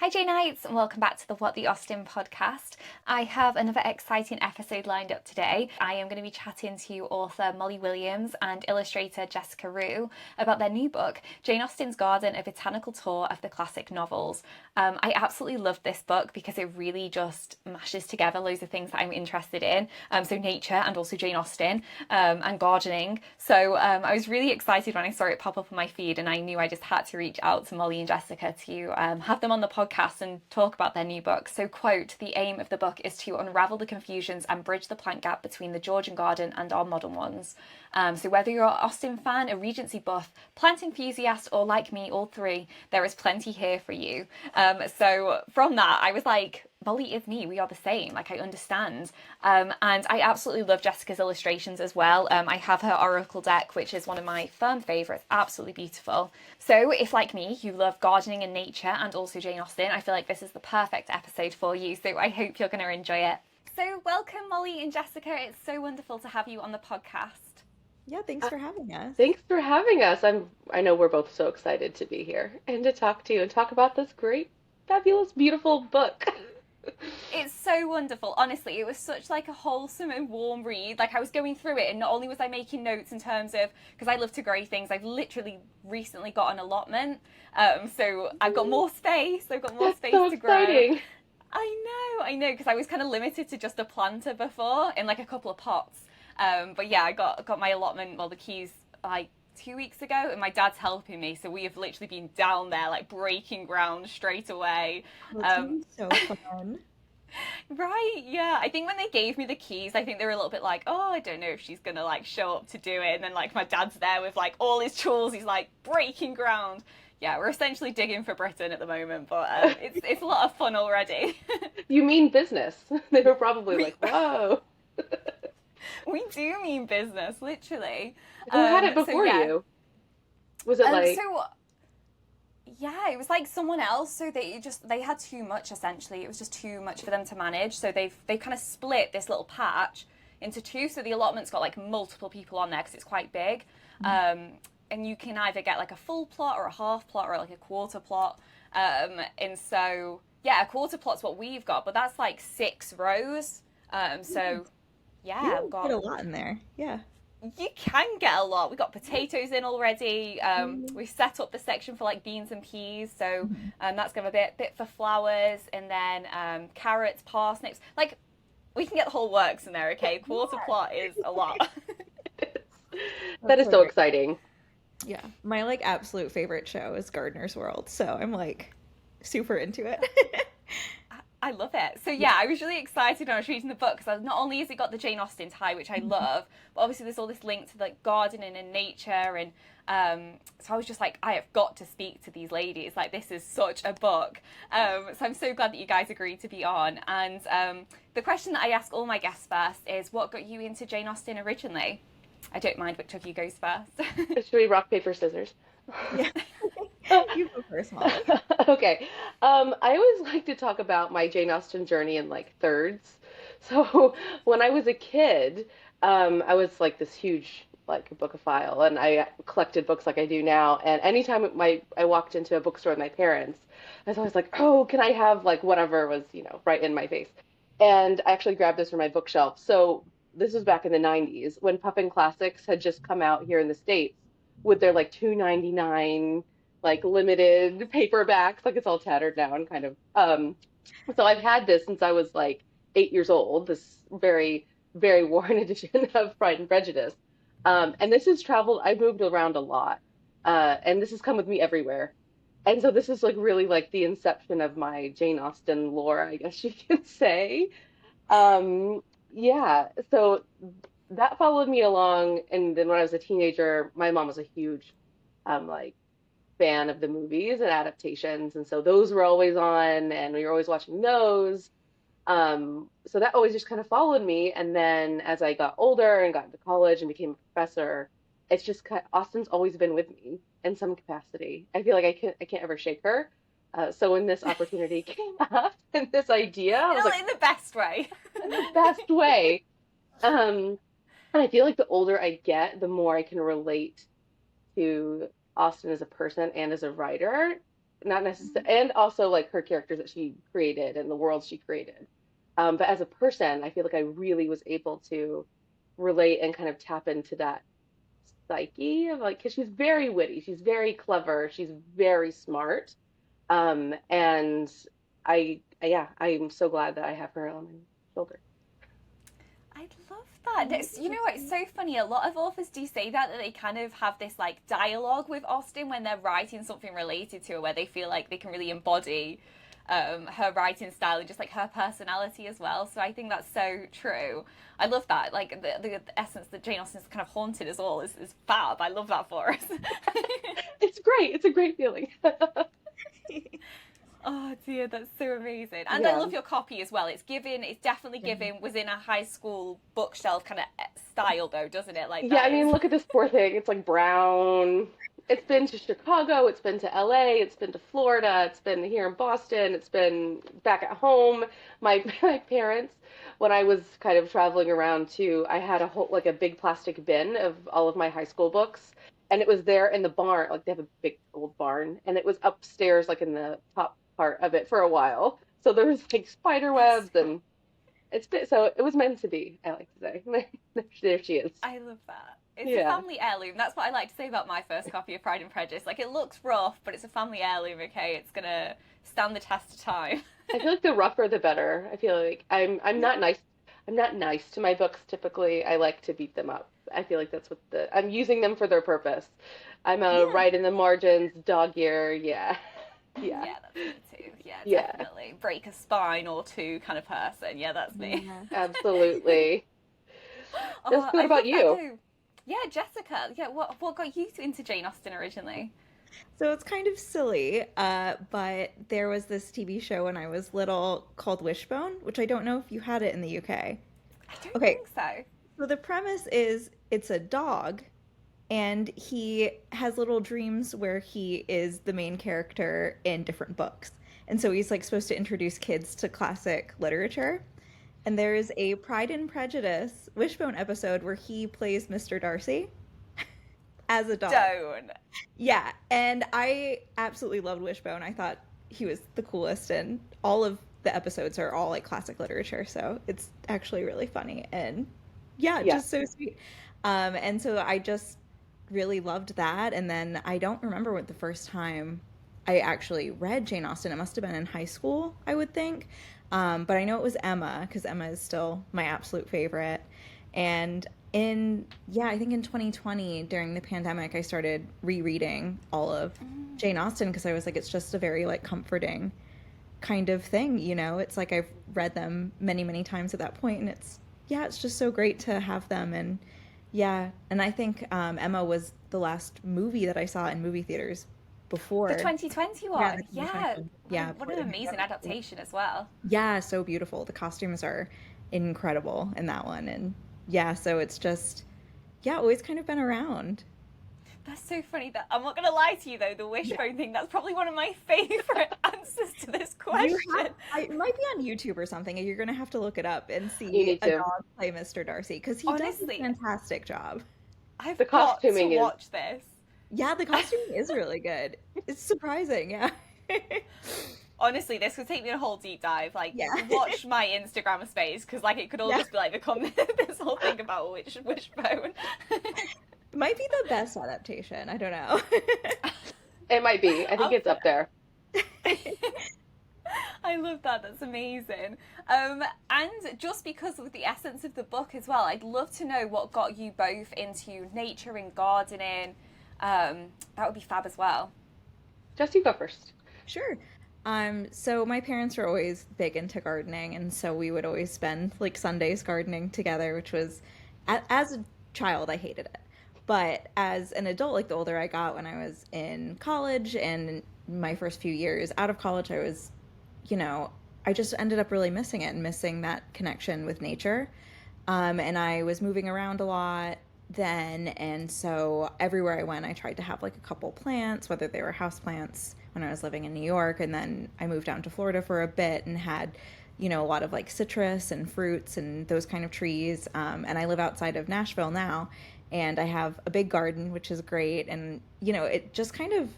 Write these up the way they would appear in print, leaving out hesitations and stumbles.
Hi J-Nites and welcome back to the What the Austen podcast. I have another exciting episode lined up today. I am going to be chatting to author Molly Williams and illustrator Jessica Roux about their new book, Jane Austen's Garden, A Botanical Tour of the Classic Novels. I absolutely loved this book because it really just mashes together loads of things that I'm interested in. So nature and also Jane Austen and gardening. So I was really excited when I saw it pop up on my feed, and I knew I just had to reach out to Molly and Jessica to have them on the podcast and talk about their new book. So, quote, the aim of the book is to unravel the confusions and bridge the plank gap between the Georgian garden and our modern ones. So whether you're an Austen fan, a Regency buff, plant enthusiast, or like me, all three, there is plenty here for you. So from that, I was like, Molly is me. We are the same. Like, I understand. And I absolutely love Jessica's illustrations as well. I have her Oracle deck, which is one of my firm favourites. Absolutely beautiful. So if, like me, you love gardening and nature and also Jane Austen, I feel like this is the perfect episode for you. So I hope you're going to enjoy it. So welcome, Molly and Jessica. It's so wonderful to have you on the podcast. Yeah, thanks for having us. Thanks for having us. I know we're both so excited to be here and to talk to you and talk about this great, fabulous, beautiful book. It's so wonderful. Honestly, it was such like a wholesome and warm read. Like, I was going through it, and not only was I making notes in terms of, because I love to grow things, I've literally recently got an allotment. So I've got more space. I've got more That's space so to grow. exciting. I know, because I was kind of limited to just a planter before in like a couple of pots. But yeah, I got my allotment, well, the keys like 2 weeks ago, and my dad's helping me, so we have literally been down there like breaking ground straight away. That's gonna Um, be so fun. right, yeah. I think when they gave me the keys, I think they were a little bit like, oh, I don't know if she's gonna like show up to do it. And then like my dad's there with like all his tools, he's like breaking ground. Yeah, we're essentially digging for Britain at the moment, but it's a lot of fun already. You mean business. They were probably we like, whoa. we do mean business, literally. Who had it So before yeah, you? Was it like, so yeah, it was like someone else. So they had too much essentially. It was just too much for them to manage. So they've kind of split this little patch into two. So the allotment's got like multiple people on there because it's quite big. And you can either get like a full plot or a half plot or like a quarter plot. And so yeah, a quarter plot's what we've got, but that's like 6 rows. So yeah, You we've get a got lot in there. Yeah. you can get a lot. We got potatoes in already. Mhm. We set up the section for like beans and peas, so Mhm. that's gonna be a bit for flowers, and then carrots, parsnips. Like, we can get the whole works in there. Okay, quarter plot is a lot. that That's is so so great. exciting. Yeah. My like absolute favorite show is Gardener's World, so I'm like super into it. I love it. So Yeah. yeah, I was really excited when I was reading the book because not only has it got the Jane Austen tie, which I love, but obviously there's all this link to like gardening and nature, and so I was just like, I have got to speak to these ladies. Like, this is such a book. So I'm so glad that you guys agreed to be on. And the question that I ask all my guests first is, what got you into Jane Austen originally? I don't mind which of you goes first. Should we rock, paper, scissors? Yeah. You go first, Molly. Okay. I always like to talk about my Jane Austen journey in like thirds. So when I was a kid, I was like this huge like bookophile, and I collected books like I do now. And anytime I walked into a bookstore with my parents, I was always like, "Oh, can I have like whatever was, right in my face?" And I actually grabbed this from my bookshelf. So this was back in the 90s when Puffin Classics had just come out here in the States with their like 2.99 like limited paperbacks, like it's all tattered now and kind of so I've had this since I was like 8 years old, this very, very worn edition of Pride and Prejudice. And this has traveled, I've moved around a lot. And this has come with me everywhere. And so this is like really like the inception of my Jane Austen lore, I guess you could say. Um, yeah, so that followed me along. And then when I was a teenager, my mom was a huge like fan of the movies and adaptations, and so those were always on, and we were always watching those. So that always just kind of followed me. And then as I got older and got into college and became a professor, it's just Austen's always been with me in some capacity. I feel like I can't ever shake her. So when this opportunity came up and this idea, I was like, In the best way. in the best way. Um, and I feel like the older I get, the more I can relate to Austen as a person and as a writer. not necessarily, and also like her characters that she created and the world she created. But as a person, I feel like I really was able to relate and kind of tap into that psyche of like, because she's very witty, she's very clever, she's very smart. And yeah, I'm so glad that I have her on my shoulder. I love that. You know what? It's so funny. A lot of authors do say that they kind of have this like dialogue with Austen when they're writing something related to her, where they feel like they can really embody her writing style and just like her personality as well. So I think that's so true. I love that. Like the essence that Jane Austen's kind of haunted us all is fab. I love that for us. It's great. It's a great feeling. Oh dear, that's so amazing. And I Yeah. love your copy as well. It's definitely given within a high school bookshelf kind of style though, doesn't it? Like Yeah, I that mean, is. look at this poor thing. It's like brown. It's been to Chicago, it's been to LA, it's been to Florida, it's been here in Boston, it's been back at home. My my parents, when I was kind of traveling around too, I had a whole like a big plastic bin of all of my high school books, and it was there in the barn. Like they have a big old barn, and it was upstairs, like in the top part of it for a while. So there was like spider webs, and it's been so it was meant to be. I like to say, there she is. I love that. It's a Yeah. family heirloom. That's what I like to say about my first copy of Pride and Prejudice. Like it looks rough, but it's a family heirloom. Okay, it's gonna stand the test of time. I feel like the rougher the better. I feel like I'm not nice. I'm not nice to my books typically. I like to beat them up. I feel like that's what the I'm using them for their purpose. I'm a Yeah. right in the margins, dog ear. Yeah. Yeah. Yeah, that's me too. Yeah, Yeah. definitely. Break a spine or two kind of person. Yeah, that's me. Yeah. Absolutely. Just Oh, what I about love that you? though. Yeah, Jessica. Yeah, what got you into Jane Austen originally? So it's kind of silly, but there was this TV show when I was little called Wishbone, which I don't know if you had it in the UK. I don't Okay, think so. so the premise is it's a dog, and he has little dreams where he is the main character in different books. And so he's like supposed to introduce kids to classic literature. And there's a Pride and Prejudice Wishbone episode where he plays Mr. Darcy as a dog. Don't. Yeah, and I absolutely loved Wishbone. I thought he was the coolest, and all of the episodes are all like classic literature, so it's actually really funny and yeah, Yeah. just so sweet. And so I just really loved that, and then I don't remember what the first time I actually read Jane Austen. It must have been in high school, I would think. But I know it was Emma because Emma is still my absolute favorite. And yeah, I think in 2020 during the pandemic, I started rereading all of Jane Austen because I was like, it's just a very like comforting kind of thing, you know? It's like I've read them many, many times at that point, and yeah, it's just so great to have them. And yeah, and I think Emma was the last movie that I saw in movie theaters The before. Yeah, 2021. the Yeah. 2020. Yeah, What before an the amazing pandemic. adaptation as well. Yeah, so beautiful. The costumes are incredible in that one. And yeah, so it's just, yeah, always kind of been around. That's so funny that I'm not gonna lie to you though, the Yeah. wishbone thing, that's probably one of my favourite answers to this You have, question. it might be on YouTube or something, and you're going to have to look it up and You see need a to. dog play Mr. Darcy because he does a Honestly, fantastic job. I've The got to costuming is watch this. Yeah, the costume is really good. It's surprising, yeah. Honestly, this could take me a whole deep dive. Like, Yeah. watch my Instagram space because, like, it could all Yeah. just be like become this whole thing about which wishbone. It might be the best adaptation. I don't know. it might be. I think I'll it's up there. I love that. That's amazing. And just because of the essence of the book as well, I'd love to know what got you both into nature and gardening. That would be fab as well. Just you go first. Sure. So my parents were always big into gardening, and so we would always spend like Sundays gardening together, which was, as a child, I hated it. But as an adult, like the older I got when I was in college and my first few years out of college, I was, you know, I just ended up really missing it and missing that connection with nature. And I was moving around a lot then, and so everywhere I went, I tried to have like a couple plants, whether they were house plants when I was living in New York, and then I moved down to Florida for a bit and had, you know, a lot of like citrus and fruits and those kind of trees. And I live outside of Nashville now, and I have a big garden, which is great. And you know, it just kind of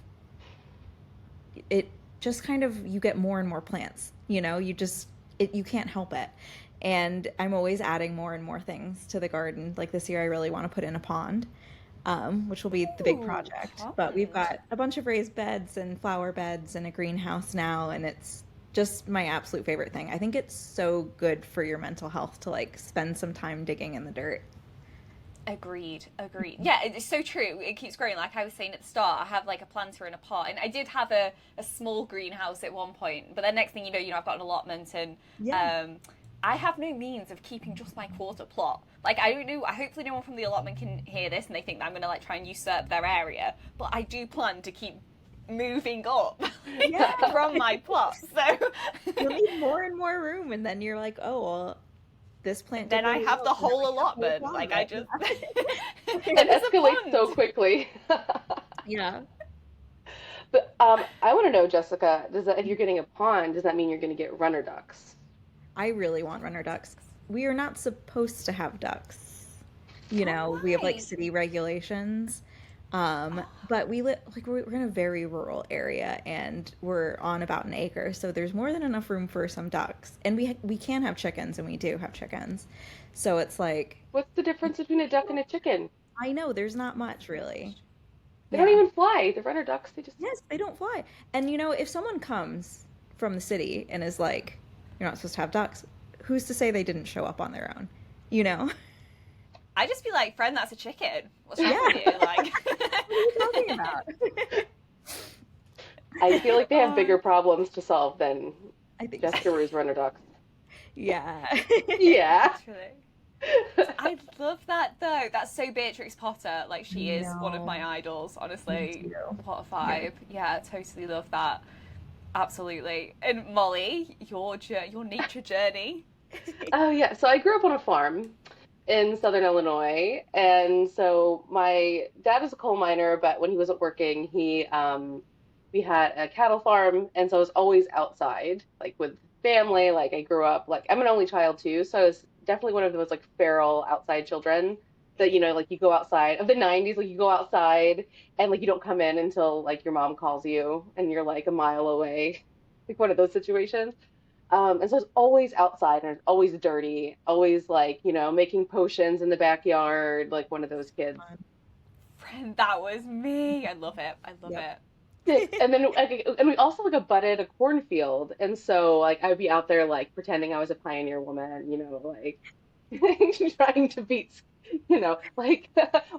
it just kind of you get more and more plants. You can't help it. And I'm always adding more and more things to the garden. Like this year, I really want to put in a pond, which will be the big Ooh, project. But we've pond. got a bunch of raised beds and flower beds and a greenhouse now, and it's just my absolute favorite thing. I think it's so good for your mental health to like spend some time digging in the dirt. Agreed, agreed. Yeah, it's so true. It keeps growing. Like I was saying at the start, I have like a planter in a pot, and I did have a small greenhouse at one point. But then next thing I've got an allotment, and Yeah. um, I have no means of keeping just my quarter plot. Like I don't know. Hopefully, no one from the allotment can hear this, and they think that I'm gonna like try and usurp their area. But I do plan to keep moving up Yeah. from my plot. So You'll need more and more room, and then you're like, oh, well, this plant did then I really have well, the so now I whole can have a whole allotment. pond Like of I it. just It and there's a escalates so pond. quickly. Yeah. But I want to know, Jessica, does that if you're getting a pond, does that mean you're going to get runner ducks? I really want runner ducks. We are not supposed to have ducks. Oh, We have like why? city regulations. But we live like we're in a very rural area and we're on about an acre, so there's more than enough room for some ducks. And we can have chickens, and we do have chickens. So it's like, What's the difference between a duck and a chicken? I know there's not much really. They don't Yeah. even fly. The runner ducks, they just. Yes, they don't fly. And if someone comes from the city and is like, you're not supposed to have ducks, who's to say they didn't show up on their own? You know? I just be like, friend, that's a chicken. What's wrong with Yeah. you? Like, What are you talking about? I feel like they have oh, bigger problems to solve than I think so. Jessica Rue's runner ducks. Yeah. Yeah. literally. I love that though. That's so Beatrix Potter. Like I she is one of know. my idols. Me Honestly, too. what a Yeah. vibe. Yeah, totally love that. Absolutely. And Molly, your nature journey. Oh, yeah. So I grew up on a farm in Southern Illinois, and so my dad was a coal miner, but when he wasn't working, we had a cattle farm, and so I was always outside, like with family. Like I grew up, like I'm an only child too, so I was definitely one of those like feral outside children that like you go outside of the 90s, like you go outside and like you don't come in until like your mom calls you and you're like a mile away, like one of those situations. And so it's always outside and it's always dirty, always like, making potions in the backyard, like one of those kids. Friend, that was me. I love it. I love Yep. it. And then like, and we also like abutted a cornfield. And so like I would be out there like pretending I was a pioneer woman, like trying to beat, like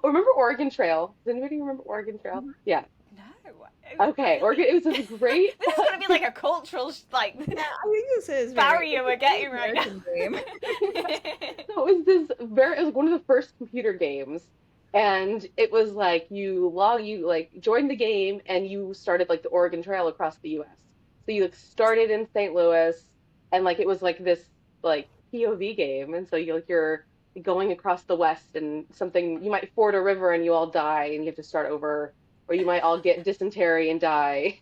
remember Oregon Trail? Does anybody remember Oregon Trail? Mhm. Yeah. No. Okay. Oregon, it was this great This is gonna be like a cultural like Yeah, I think this is barrier it's we're a very getting right now. American game. So it was one of the first computer games. And it was like you like joined the game and you started like the Oregon Trail across the US. So you like started in St. Louis and like it was like this like POV game. And so you're going across the West and something you might ford a river and you all die and you have to start over, or you might all get dysentery and die.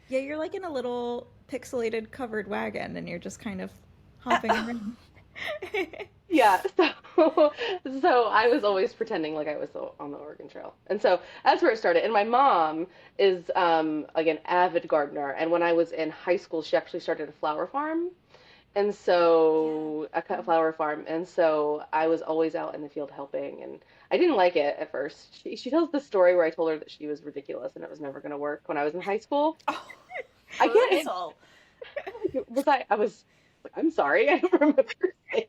Yeah, you're like in a little pixelated covered wagon and you're just kind of hopping around. Yeah, so I was always pretending like I was on the Oregon Trail, and so that's where it started. And my mom is like an avid gardener, and when I was in high school, she actually started a flower farm, and Yeah. so a cut flower farm, and so I was always out in the field helping, and I didn't like it at first. She tells the story where I told her that she was ridiculous and it was never going to work when I was in high school. Oh, I can't. brutal. I was like, I'm sorry, I don't remember saying,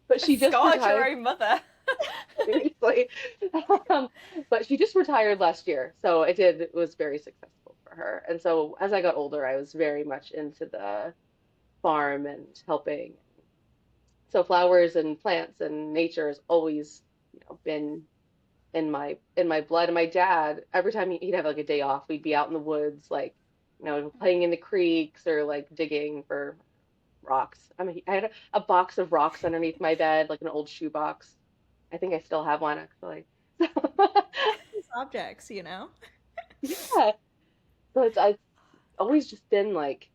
but she just Scarred your retired. own mother. Seriously. Um, but she just retired last year, so it was very successful for her. And so as I got older, I was very much into the farm and helping. So flowers and plants and nature has always, been in my blood. And my dad, every time he'd have like a day off, we'd be out in the woods, like, playing in the creeks or like digging for rocks. I mean, I had a box of rocks underneath my bed, like an old shoe box. I think I still have one actually. These objects. Yeah. So it's always just been like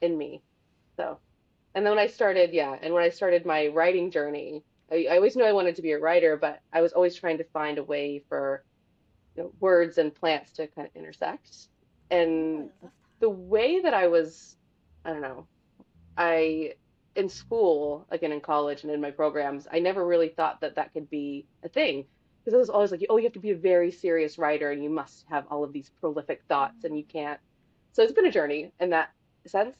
in me. So, and then when I started my writing journey, I always knew I wanted to be a writer, but I was always trying to find a way for words and plants to kind of intersect. Oh, I And love that. the way that I was, I don't know, I in school, again in college and in my programs, I never really thought that that could be a thing. Because it was always like, oh, you have to be a very serious writer and you must have all of these prolific thoughts and you can't. So it's been a journey in that sense.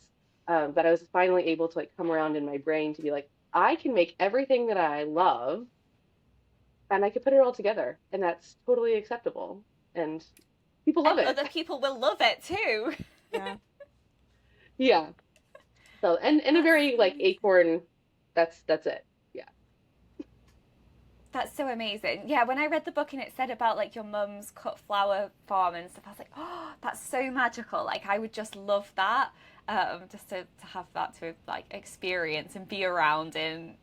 But I was finally able to like come around in my brain to be like, I can make everything that I love and I can put it all together, and that's totally acceptable. And people love And it. other people will love it too. Yeah. Yeah. So and a That's very like acorn, that's it. Yeah. That's so amazing. Yeah, when I read the book and it said about like your mum's cut flower farm and stuff, I was like, oh, that's so magical. Like I would just love that. Just to have that to like experience and be around and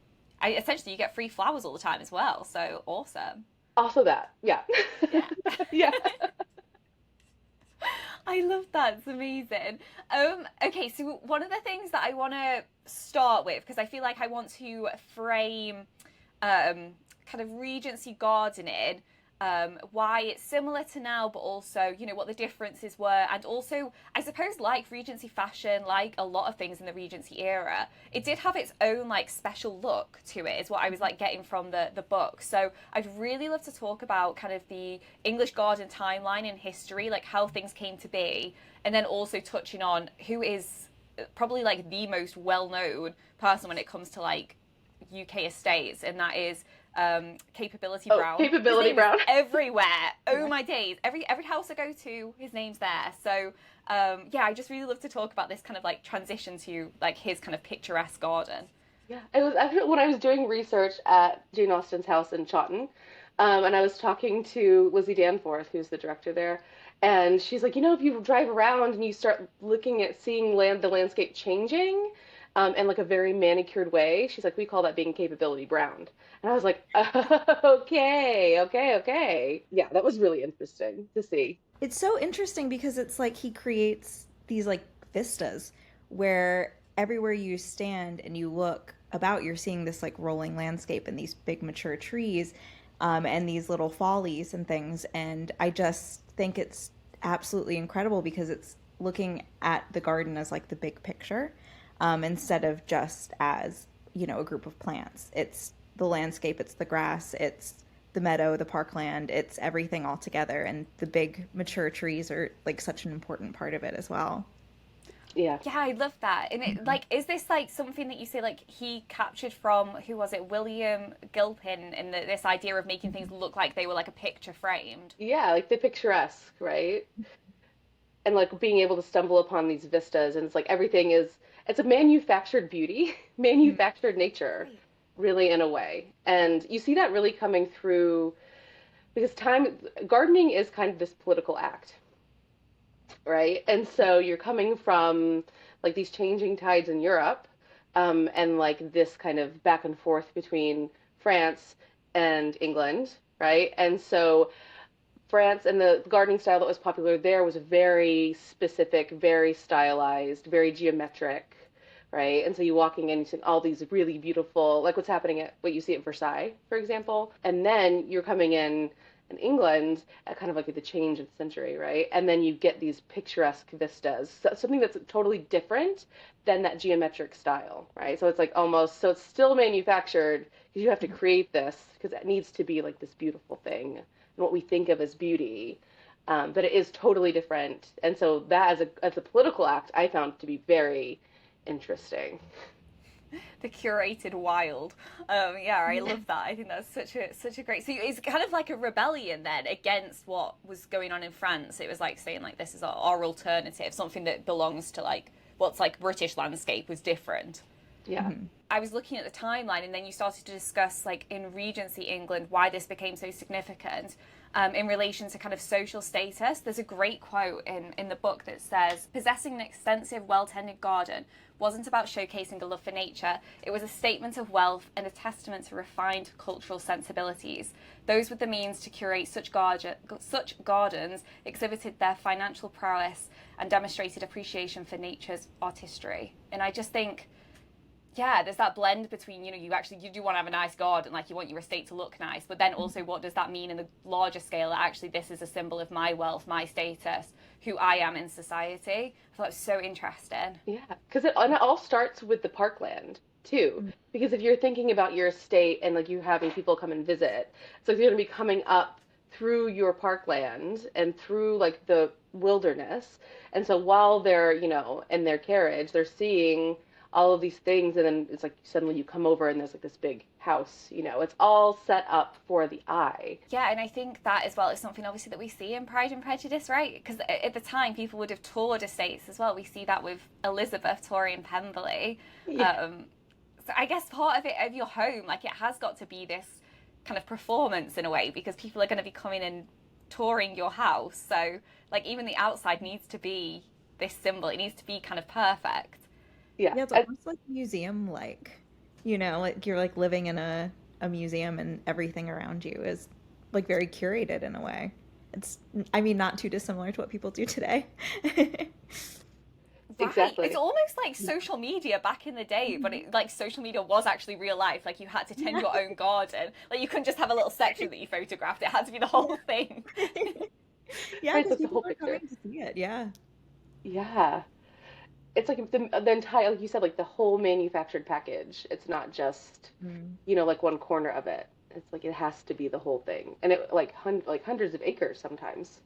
essentially you get free flowers all the time as well. So awesome. Also that. Yeah. Yeah. Yeah. I love that. It's amazing. Okay, so one of the things that I want to start with, because I feel like I want to frame kind of Regency gardening, why it's similar to now, but also, you know, what the differences were. And also, I suppose, like Regency fashion, like a lot of things in the Regency era, it did have its own, like, special look to it, is what I was, like, getting from the book. So I'd really love to talk about kind of the English garden timeline in history, like how things came to be, and then also touching on who is probably, like, the most well-known person when it comes to, like, UK estates, and that is Capability Oh, Brown. Capability His name Brown. is everywhere. Oh my days! Every house I go to, his name's there. So yeah, I just really love to talk about this kind of like transition to like his kind of picturesque garden. Yeah, it was actually when I was doing research at Jane Austen's house in Chawton, and I was talking to Lizzie Danforth, who's the director there, and she's like, you know, if you drive around and you start looking at seeing the landscape changing, in like a very manicured way, she's like, we call that being capability browned. And I was like, okay, okay, okay. Yeah, that was really interesting to see. It's so interesting because it's like he creates these like vistas where everywhere you stand and you look about, you're seeing this like rolling landscape and these big mature trees, and these little follies and things. And I just think it's absolutely incredible because it's looking at the garden as like the big picture, instead of just as, you know, a group of plants. It's the landscape, it's the grass, it's the meadow, the parkland, it's everything all together. And the big mature trees are like such an important part of it as well. Yeah. Yeah, I love that. And it like is this like something that you say like he captured from who was it, William Gilpin, and this idea of making things look like they were like a picture framed? Yeah, like the picturesque, right? And like being able to stumble upon these vistas, and it's like everything is, it's a manufactured beauty, manufactured nature, Right. really in a way. And you see that really coming through because time gardening is kind of this political act, right? And so you're coming from like these changing tides in Europe, and like this kind of back and forth between France and England, right? And so France and the gardening style that was popular there was very specific, very stylized, very geometric, right? And so you walking in, you see all these really beautiful, like what's happening at what you see at Versailles, for example. And then you're coming in England at kind of like the change of the century, right? And then you get these picturesque vistas, so something that's totally different than that geometric style, right? So it's like almost, so it's still manufactured because you have to create this because it needs to be like this beautiful thing and what we think of as beauty. But it is totally different. And so that as a political act, I found to be very interesting. The curated wild. Yeah, I love that. I think that's such a great. So it's kind of like a rebellion then against what was going on in France. It was like saying like this is our alternative, something that belongs to like what's like British landscape was different. Yeah. I was looking at the timeline, and then you started to discuss, like in Regency England, why this became so significant in relation to kind of social status. There's a great quote in the book that says, "Possessing an extensive, well-tended garden wasn't about showcasing a love for nature. It was a statement of wealth and a testament to refined cultural sensibilities. Those with the means to curate such gardens exhibited their financial prowess and demonstrated appreciation for nature's artistry." And I just think yeah, there's that blend between, you do want to have a nice garden, like you want your estate to look nice, but then also what does that mean in the larger scale that actually this is a symbol of my wealth, my status, who I am in society. I thought it was so interesting. Yeah, because and it all starts with the parkland too. Mm. Because if you're thinking about your estate and like you having people come and visit, so you're going to be coming up through your parkland and through like the wilderness. And so while they're, in their carriage, they're seeing all of these things, and then it's like suddenly you come over and there's like this big house, it's all set up for the eye. Yeah, and I think that as well is something obviously that we see in Pride and Prejudice, right? Because at the time, people would have toured estates as well. We see that with Elizabeth touring Pemberley. Yeah. So I guess part of it, of your home, like it has got to be this kind of performance in a way, because people are going to be coming and touring your house. So like even the outside needs to be this symbol. It needs to be kind of perfect. Yeah. Yeah, it's almost like museum like, like you're like living in a museum and everything around you is like very curated in a way. It's, I mean, not too dissimilar to what people do today. Right. It's Exactly. almost like social media back in the day, but like social media was actually real life. Like you had to tend your own garden. Like you couldn't just have a little section that you photographed. It had to be the whole thing. Yeah, Right, because that's the people whole are coming picture. to see it. Yeah. Yeah. It's like the entire, like you said, like the whole manufactured package. It's not just, Mm. like one corner of it. It's like it has to be the whole thing, and it like like hundreds of acres sometimes,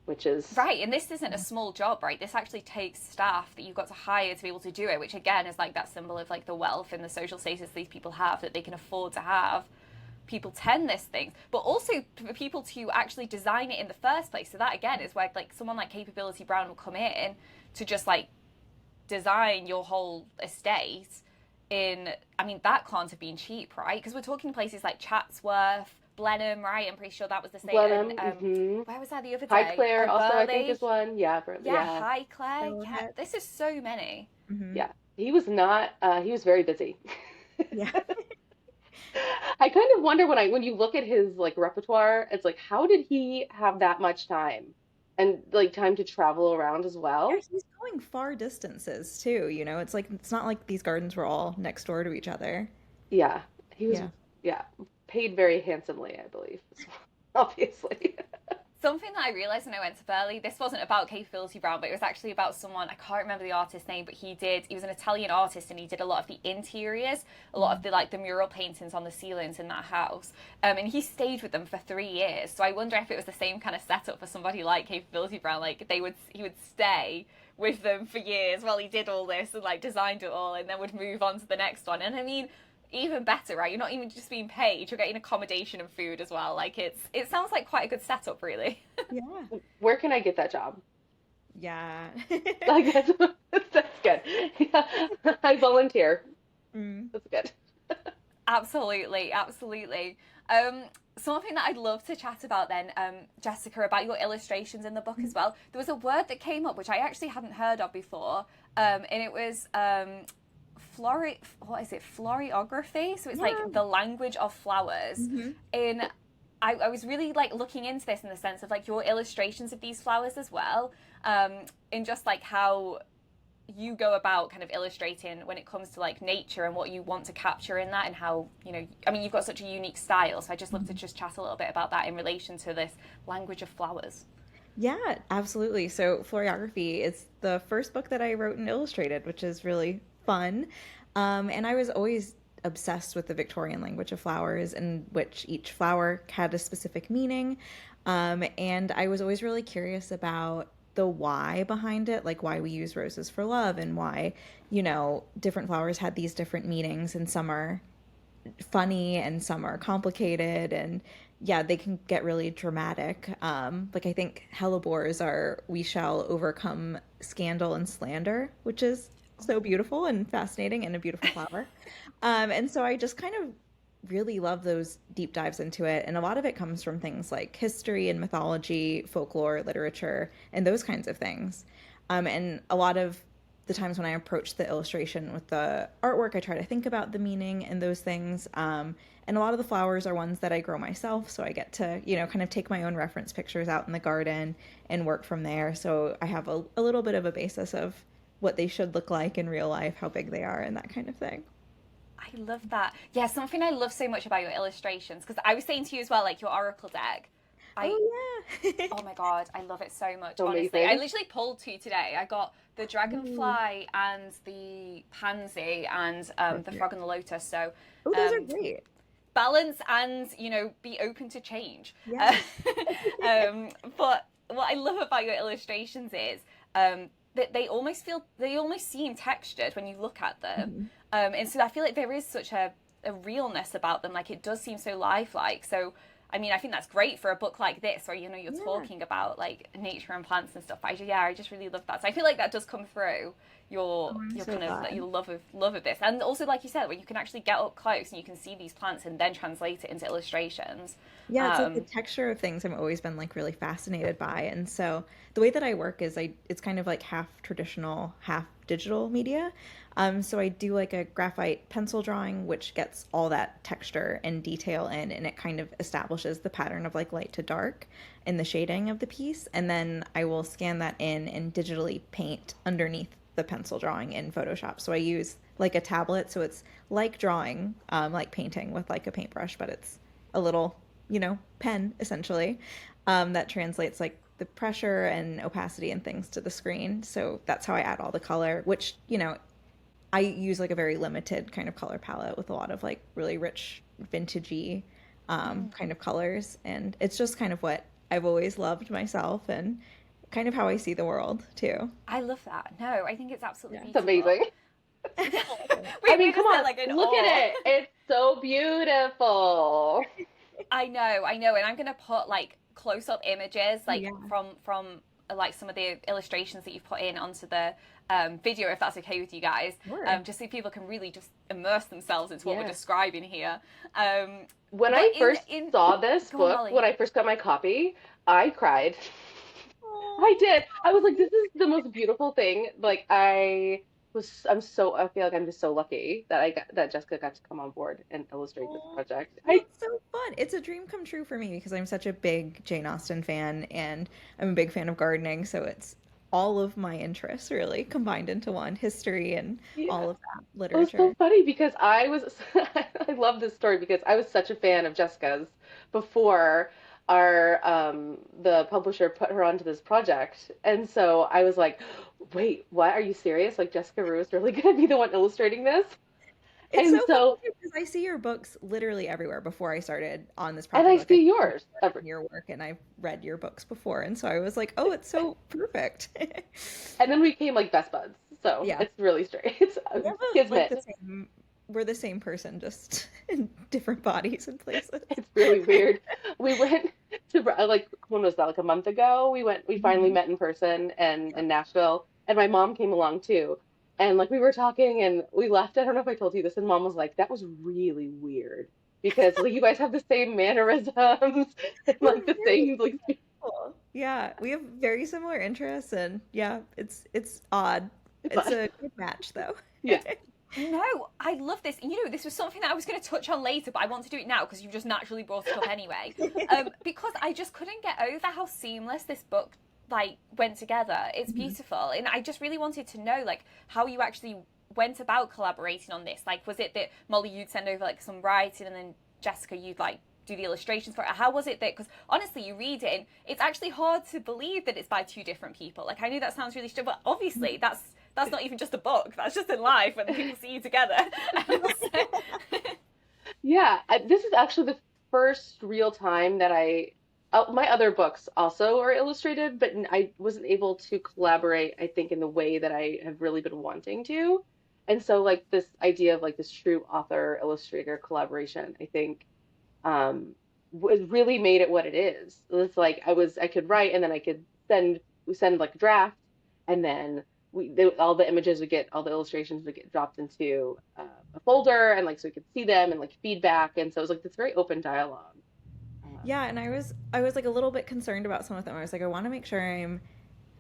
which is Right, and this isn't a small job, right? This actually takes staff that you've got to hire to be able to do it, which again is like that symbol of like the wealth and the social status these people have, that they can afford to have people tend this thing, but also for people to actually design it in the first place. So that again is where like someone like Capability Brown will come in to just like design your whole estate in, I mean, that can't have been cheap, right? Because we're talking places like Chatsworth, Blenheim, right? I'm pretty sure that was the same. And Blenheim. where was that the other day? Highclere also I think Burley. is one. Yeah, Yeah, yeah, Highclere. Yeah, Arrowhead. this is so many. Hmm. yeah. He was not. He was very busy. Yeah. I kind of wonder when you look at his like repertoire, it's like how did he have that much time and like time to travel around as Yeah, well? he's going far distances too, It's like it's not like these gardens were all next door to each other. Yeah, he was. Yeah. Yeah, paid very handsomely, I believe, as well, obviously. Something that I realized when I went to Burley, this wasn't about Capability Brown, but it was actually about someone, I can't remember the artist's name, but he was an Italian artist and he did a lot of the interiors, a lot of the like the mural paintings on the ceilings in that house. And he stayed with them for 3 years. So I wonder if it was the same kind of setup for somebody like Capability Brown. Like he would stay with them for years while he did all this and like designed it all and then would move on to the next one. And I mean, even better, right? You're not even just being paid, you're getting accommodation and food as well. Like it sounds like quite a good setup, really. Yeah. Where can I get that job? Yeah. Like that's good. Yeah, I volunteer. Mm. That's good. Absolutely, absolutely. Something that I'd love to chat about then, Jessica, about your illustrations in the book as well. There was a word that came up which I actually hadn't heard of before, and it was what is it? Floriography. So it's like Yeah. the language of flowers. Hmm. In I was really like looking into this in the sense of like your illustrations of these flowers as well, in just like how you go about kind of illustrating when it comes to like nature and what you want to capture in that, and how I mean, you've got such a unique style, so I just love to just chat a little bit about that in relation to this language of flowers. Yeah, absolutely. So, Floriography is the first book that I wrote and illustrated, which is really fun. And I was always obsessed with the Victorian language of flowers, in which each flower had a specific meaning. And I was always really curious about the why behind it, like why we use roses for love and why, different flowers had these different meanings, and some are funny and some are complicated, and yeah, they can get really dramatic. Like I think hellebores are "we shall overcome scandal and slander," which is so beautiful and fascinating and a beautiful flower. And so I just kind of really love those deep dives into it, and a lot of it comes from things like history and mythology, folklore, literature, and those kinds of things. And a lot of the times when I approach the illustration with the artwork, I try to think about the meaning and those things. And a lot of the flowers are ones that I grow myself, so I get to, kind of take my own reference pictures out in the garden and work from there. So I have a little bit of a basis of what they should look like in real life, how big they are, and that kind of thing. I love that. Yeah, something I love so much about your illustrations, because I was saying to you as well, like your Oracle deck. I Oh yeah. Oh my God, I love it so much, So honestly. I amazing. literally pulled two today. I got the Ooh, dragonfly and the pansy and the frog perfect. and the lotus. So Oh, those are um, great. balance and, be open to change. Yeah. But what I love about your illustrations is that they almost seem textured when you look at them. Mhm. And so I feel like there is such a realness about them. Like it does seem so lifelike. So I mean, I think that's great for a book like this, where you're Yeah. talking about like nature and plants and stuff. I just really love that. So I feel like that does come through Oh, I'm your so kind of glad. your love of this, and also like you said, where you can actually get up close and you can see these plants and then translate it into illustrations. Yeah, it's like the Um, texture of things I've always been like really fascinated by. And so the way that I work is it's kind of like half traditional, half digital media. So I do like a graphite pencil drawing, which gets all that texture and detail in, and it kind of establishes the pattern of like light to dark and the shading of the piece. And then I will scan that in and digitally paint underneath the pencil drawing in Photoshop. So I use like a tablet, so it's like drawing, like painting with like a paintbrush, but it's a little, pen essentially, that translates like the pressure and opacity and things to the screen. So that's how I add all the color, which, I use like a very limited kind of color palette with a lot of like really rich, vintagey kind of colors. And it's just kind of what I've always loved myself and kind of how I see the world too. I love that. No, I think it's absolutely Yeah. It's beautiful. amazing. I We mean, come just said on, like in look at awe. it. It's so beautiful. I know, and I'm gonna put like close up images Oh, like yeah. from like some of the illustrations that you've put in onto the video, if that's okay with you guys, Sure. just so people can really just immerse themselves into what we're Yeah. describing here. Um, When but I first in saw this Go on, book, when Molly. I first got my copy, I cried. I Oh, did. I was like, this is the most beautiful thing. Like I feel like I'm just so lucky that that Jessica got to come on board and illustrate this oh, project. well, it's so fun. It's a dream come true for me because I'm such a big Jane Austen fan and I'm a big fan of gardening. So it's all of my interests really combined into one histoy and Yeah. all of that It was so literature. funny because I love this story because I was such a fan of Jessica's before our the publisher put her onto this project. And so I was like, wait, what? Are you serious? Like Jessica Roux is really gonna be the one illustrating this? It's so And funny so because I see your books literally everywhere before I started on this and project. I Like I see see yours. your work and I've read your books before. And so I was like, oh, it's so perfect. And then we became like best buds. So Yeah. it's really strange. It's a We have like kismet. the same, we're the same person, just in different bodies and places. It's really weird. We went to like when was that? Like a month ago. We finally Mhm. met in person and in Nashville, and my mom came along too. And like we were talking and we left. I don't know if I told you this, and mom was like, "That was really weird because like you guys have the same mannerisms and We're like the very same like cool. Yeah, we have very similar interests, and yeah, it's odd. It's but a good match, though. yeah. No, I love this. This was something that I was going to touch on later, but I want to do it now because you just naturally brought it up anyway. Because I just couldn't get over how seamless this book like went together. It's Mhm. beautiful, and I just really wanted to know like how you actually went about collaborating on this. Like, was it that Molly you'd send over like some writing, and then Jessica you'd like do the illustrations for it? How was it that? Because honestly, you read it, and it's actually hard to believe that it's by two different people. Like, I know that sounds really stupid, but obviously that's not even just a book. That's just in life when people see you together. Yeah, this is actually the first real time that my other books also are illustrated, but I wasn't able to collaborate, I think, in the way that I have really been wanting to. And so, like, this idea of like this true author illustrator collaboration, I think, really made it what it is. It's like I could write and then I could send like a draft, and then all the images would get all the illustrations would get dropped into a folder, and like so we could see them and like feedback, and so it was like this very open dialogue. Yeah, and I was like a little bit concerned about some of them. I was like, I want to make sure I'm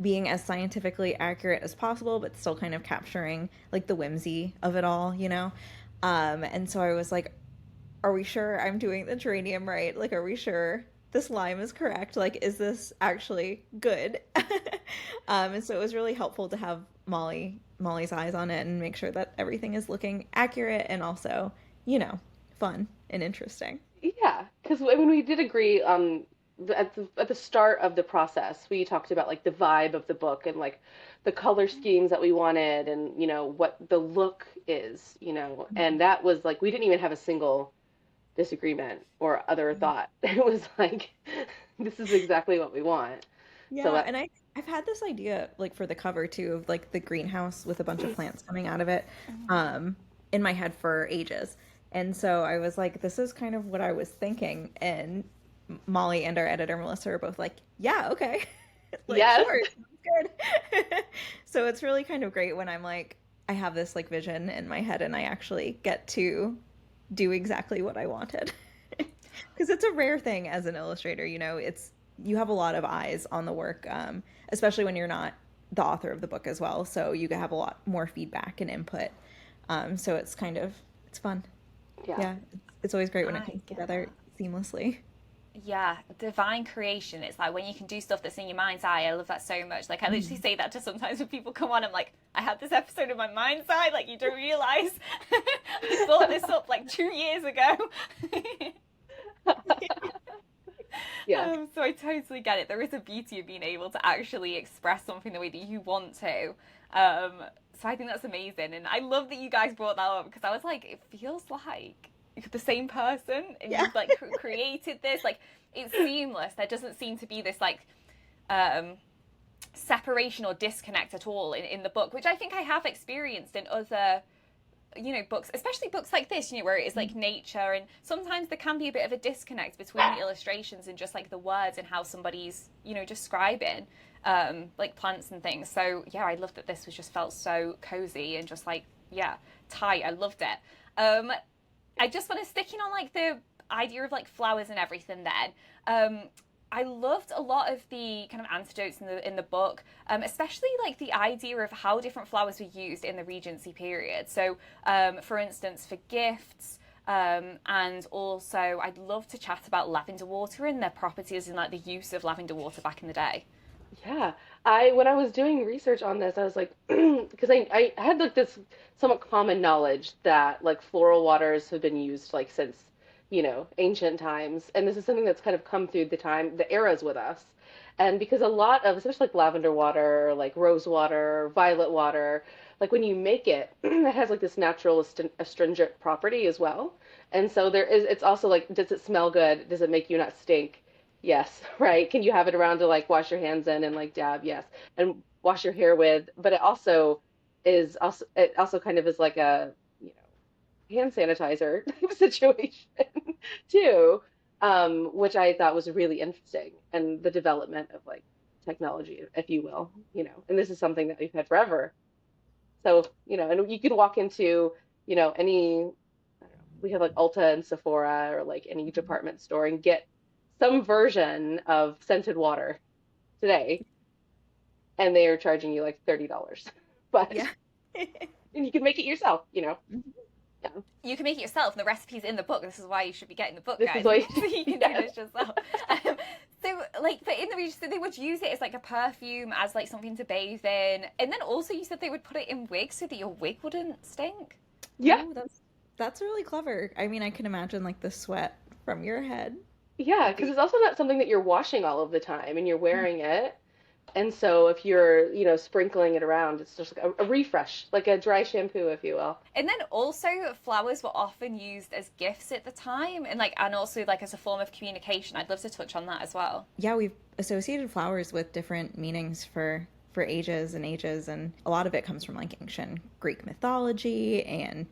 being as scientifically accurate as possible, but still kind of capturing like the whimsy of it all, you know? And so I was like, are we sure I'm doing the geranium right? Like, are we sure this lime is correct? Like, is this actually good? And so it was really helpful to have Molly Molly's eyes on it and make sure that everything is looking accurate and also, fun and interesting. Yeah, because when we did agree at the start of the process, we talked about like the vibe of the book and like the color schemes that we wanted and what the look is, and that was like we didn't even have a single disagreement or other thought. It was like this is exactly what we want. So Yeah, and I've had this idea like for the cover too of like the greenhouse with a bunch of plants coming out of it um in my head for ages. And so I was like, this is kind of what I was thinking. And Molly and our editor Melissa are both like, yeah, okay. Like, yes, sure, sounds good. So it's really kind of great when I'm like, I have this like vision in my head and I actually get to do exactly what I wanted. Because it's a rare thing as an illustrator, it's you have a lot of eyes on the work, especially when you're not the author of the book as well. So you have a lot more feedback and input. So it's fun. yeah. Yeah, it's always great when it I comes get together that. seamlessly. Yeah, divine creation. It's like when you can do stuff that's in your mind's eye. I love that so much. Like I literally say that to sometimes when people come on. I'm like, I had this episode in my mind's eye. Like you don't realize I thought this up like 2 years ago. Yeah. So I totally get it. There is a beauty of being able to actually express something the way that you want to. So I think that's amazing, and I love that you guys brought that up because I was like, it feels like you're the same person, and Yeah. you've like created this. Like it's seamless. There doesn't seem to be this like um, separation or disconnect at all in the book, which I think I have experienced in other books, especially books like this, where it is like nature, and sometimes there can be a bit of a disconnect between the illustrations and just like the words and how somebody's, describing like plants and things. So yeah, I love that this was just felt so cozy and just like, yeah, tight. I loved it. I just want to stick in on like the idea of like flowers and everything then. I loved a lot of the kind of antidotes in the book, especially like the idea of how different flowers were used in the Regency period. So, for instance, for gifts, and also I'd love to chat about lavender water and their properties and like the use of lavender water back in the day. Yeah. I when I was doing research on this, I was like, because I had like this somewhat common knowledge that like floral waters have been used like since, ancient times. And this is something that's kind of come through the eras with us. And because a lot of, especially like lavender water, like rose water, violet water, like when you make it, it has like this natural astringent property as well. And so it's also like, does it smell good? Does it make you not stink? Yes, right. Can you have it around to like wash your hands in and like dab? Yes. And wash your hair with. But it also kind of is like a, hand sanitizer type situation too, which I thought was really interesting and the development of like technology, if you will, and this is something that we've had forever. So, and you can walk into, any, I don't know, we have like Ulta and Sephora or like any department store and get some version of scented water today, and they are charging you like $30. But Yeah. and you can make it yourself, Yeah. You can make it yourself, and the recipe's in the book. This is why you should be getting the book, This is guys. why, So you can do yes. this yourself. Um, so, like, but in the region, so they would use it as like a perfume, as like something to bathe in, and then also you said they would put it in wigs so that your wig wouldn't stink. Yeah. Oh, that's really clever. I mean, I can imagine like the sweat from your head Yeah, would because be. it's also not something that you're washing all of the time and you're wearing it. And so if you're, sprinkling it around, it's just like a refresh, like a dry shampoo, if you will. And then also flowers were often used as gifts at the time, and also like as a form of communication. I'd love to touch on that as well. Yeah, we've associated flowers with different meanings for ages and ages, and a lot of it comes from like ancient Greek mythology and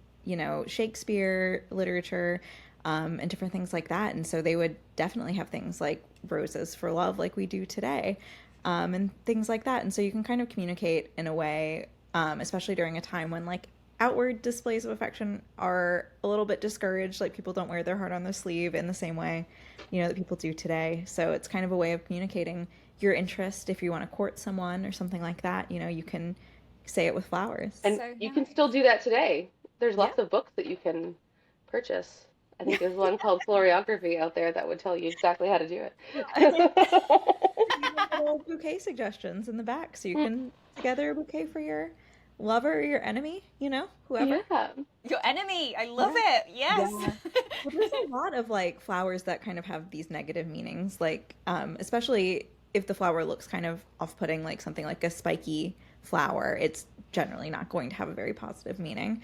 Shakespeare literature, and different things like that. And so they would definitely have things like roses for love, like we do today, and things like that. And so you can kind of communicate in a way, especially during a time when like outward displays of affection are a little bit discouraged. Like people don't wear their heart on their sleeve in the same way, that people do today. So it's kind of a way of communicating your interest if you want to court someone or something like that. You can say it with flowers. And So you can still nice. do that today. There's Yeah. lots of books that you can purchase. I Yeah. think there's one called Floriography out there that would tell you exactly how to do Yeah. it. Even little bouquet suggestions in the back, so you can together a bouquet for your lover or your enemy, whoever. Yeah. Your enemy. I love Yeah. it. Yes. Yeah. Well, there's a lot of like flowers that kind of have these negative meanings, like especially if the flower looks kind of off-putting, like something like a spiky flower, it's generally not going to have a very positive meaning.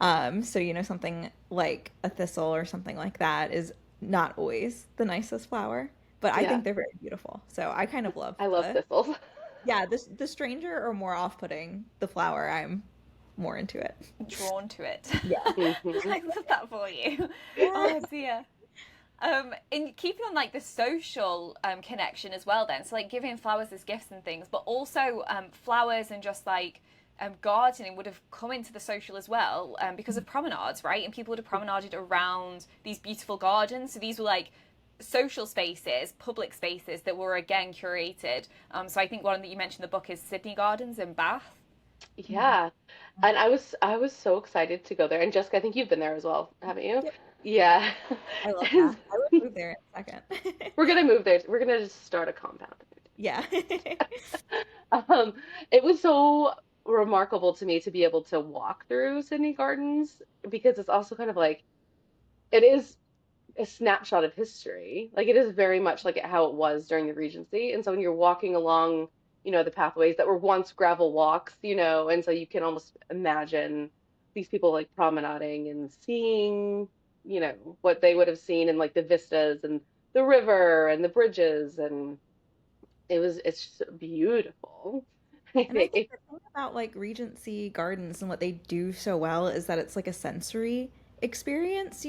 So something like a thistle or something like that is not always the nicest flower, but I Yeah. think they're very beautiful. So I kind of love I love thistles. yeah, the stranger or more off-putting the flower, I'm more into it. Drawn to it. Yeah. Hmm. I love that for you. Oh Yes. dear. In keeping on like the social connection as well, then, so like giving flowers as gifts and things, but also flowers and just like gardening would have come into the social as well because of promenades, right? And people would have promenaded around these beautiful gardens. So these were like social spaces, public spaces that were again curated. So I think one that you mentioned in the book is Sydney Gardens in Bath. Yeah. And I was so excited to go there. And Jessica, I think you've been there as well, haven't you? Yep. Yeah. I love And that. I would move there in a second. we're gonna move there. We're gonna just start a compound. Yeah. Um, it was so remarkable to me to be able to walk through Sydney Gardens because it's also kind of like it is a snapshot of history. Like it is very much like how it was during the Regency. And so when you're walking along, the pathways that were once gravel walks, and so you can almost imagine these people like promenading and seeing, what they would have seen in like the vistas and the river and the bridges and it's just beautiful. I And I think think. the thing about like Regency Gardens and what they do so well is that it's like a sensory experience,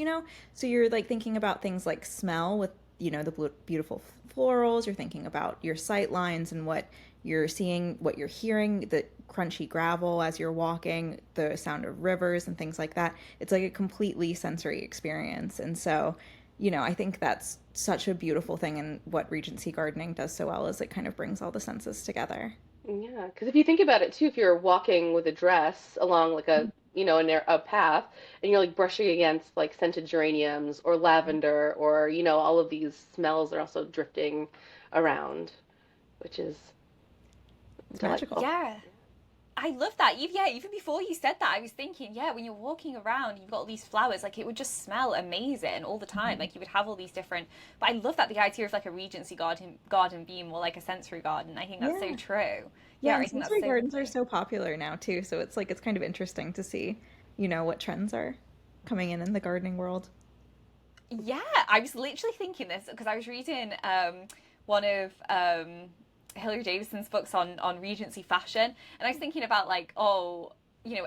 So you're like thinking about things like smell with, the beautiful florals, you're thinking about your sight lines and what you're seeing, what you're hearing, the crunchy gravel as you're walking, the sound of rivers and things like that. It's like a completely sensory experience. And so, I think that's such a beautiful thing, and what Regency gardening does so well is it kind of brings all the senses together. Yeah, because if you think about it too, if you're walking with a dress along like a path, and you're like brushing against like scented geraniums or lavender or all of these smells are also drifting around, which is It's magical. delightful. Yeah. I love that. Yeah, even before you said that, I was thinking, yeah, when you're walking around, you've got all these flowers, like it would just smell amazing all the time. Mhm. Like you would have all these different. But I love that the idea of like a Regency garden being more like a sensory garden. I think that's so Yeah. true. Yeah, Yeah, and I think that's sensory so gardens are lovely. so popular now too, so it's kind of interesting to see, what trends are coming in the gardening world. Yeah, I was literally thinking this because I was reading one of Hilary Davison's books on Regency fashion, and I was thinking about like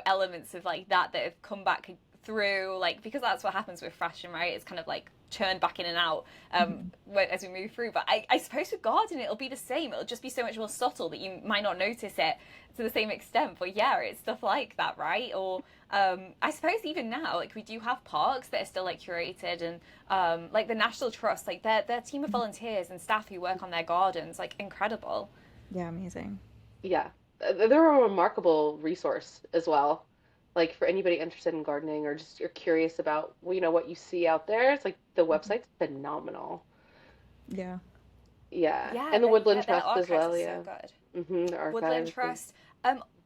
elements of like that have come back through like because that's what happens with fashion, right? It's kind of like churned back in and out Mhm. as we move through. But I suppose with gardening it'll be the same. It'll just be so much more subtle that you might not notice it to the same extent. But yeah, it's stuff like that, right? Or I suppose even now, like we do have parks that are still like curated, and like the National Trust, like their team of volunteers and staff who work on their gardens, like incredible. Yeah, amazing. Yeah, they're a remarkable resource as well. Like for anybody interested in gardening or just you're curious about what you see out there, it's like the Mhm. website's phenomenal. Yeah. Yeah, Yeah, and the yeah, Woodland their Trust as archives are well. so Yeah. good. The Woodland archives and. Trust,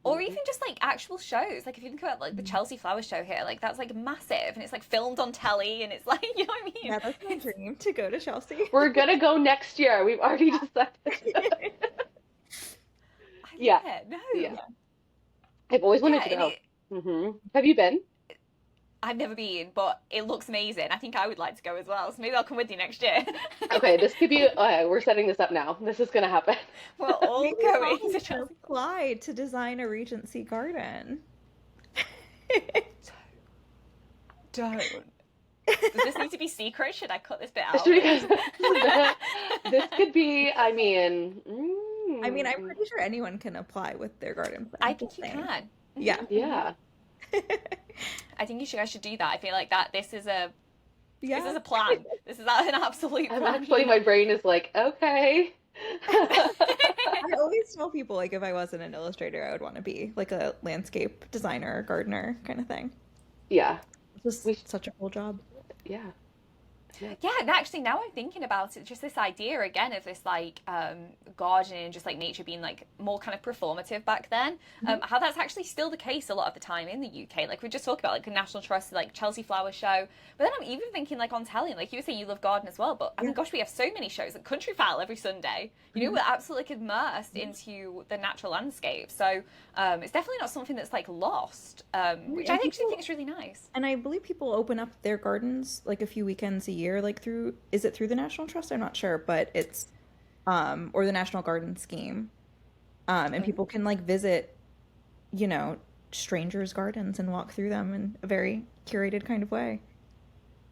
or Mhm. even just like actual shows. Like if you think about like the Mhm. Chelsea Flower Show here, like that's like massive, and it's like filmed on telly, and it's like you know what I mean? Yeah, that's my It's, dream to go to Chelsea. We're gonna go next year. We've already decided. I Yeah, love it. No, yeah. Yeah. I've always wanted yeah, to and go. Have you been? I've never been, but it looks amazing. I think I would like to go as well, so maybe I'll come with you next year. Okay, this could be. Okay, we're setting this up now. This is gonna happen. We're all Maybe going Molly to can Chelsea. apply to design a Regency garden. Don't. Does this need to be secret? Should I cut this bit out? Because this could be. I mean, I mean, I'm pretty sure anyone can apply with their garden I plan. Just think you saying. can. Yeah. yeah. I think you guys should do that. I feel like that this is Yeah. a plan. This is an absolute I'm plan. actually. My brain is like, okay. I always tell people like if I wasn't an illustrator, I would want to be like a landscape designer or gardener kind of thing. Yeah. It's We. just such a cool job. Yeah. Yeah. Yeah, and actually now I'm thinking about it, just this idea again of this like gardening and just like nature being like more kind of performative back then. Mhm. How that's actually still the case a lot of the time in the UK. Like we just talked about like the National Trust, like Chelsea Flower Show. But then I'm even thinking like on telly, like you were saying you love garden as well, but I Yeah. mean gosh, we have so many shows like Country Fowl every Sunday. You know, Mhm. we're absolutely immersed into the natural landscape. So it's definitely not something that's like lost, which I And actually think people is really nice. And I believe people open up their gardens like a few weekends a year, like is it through the National Trust? I'm not sure, but it's or the National Garden Scheme. And Oh. people can like visit, you know, strangers' gardens and walk through them in a very curated kind of way.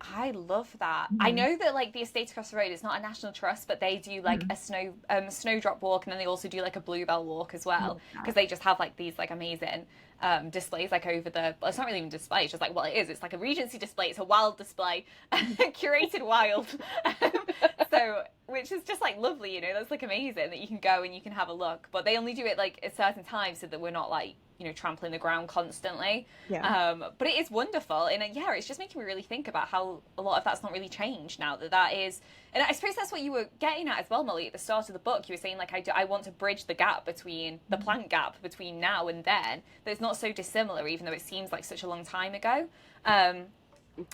I love that. I Mhm. know that like the estate across the road is not a national trust, but they do like Mhm. a snowdrop walk, and then they also do like a bluebell walk as Love well because that. they just have like these like amazing displays like over the. Well, it's not really even display. It's just like well, it is. It's like a Regency display. It's a wild display, curated wild. So which is just like lovely, you know. That's like amazing that you can go and you can have a look, but they only do it like at certain times so that we're not like trampling the ground constantly. Yeah. But it is wonderful, and yeah, it's just making me really think about how a lot of that's not really changed now that is. And I suppose that's what you were getting at as well, Molly, at the start of the book. You were saying like I want to bridge the gap between the Mhm. plant gap between now and then, that it's not so dissimilar, even though it seems like such a long time ago. Mhm.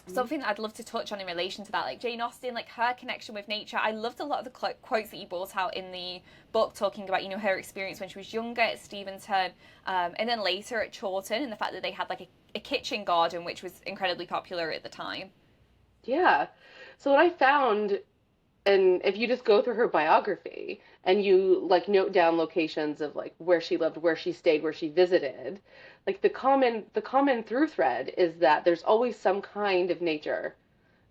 Something that I'd love to touch on in relation to that, like Jane Austen, like her connection with nature. I loved a lot of the quotes that you brought out in the book, talking about her experience when she was younger at Steventon, and then later at Chawton, and the fact that they had like a kitchen garden, which was incredibly popular at the time. Yeah. So what I found, and if you just go through her biography and you like note down locations of like where she lived, where she stayed, where she visited, like the common through thread is that there's always some kind of nature,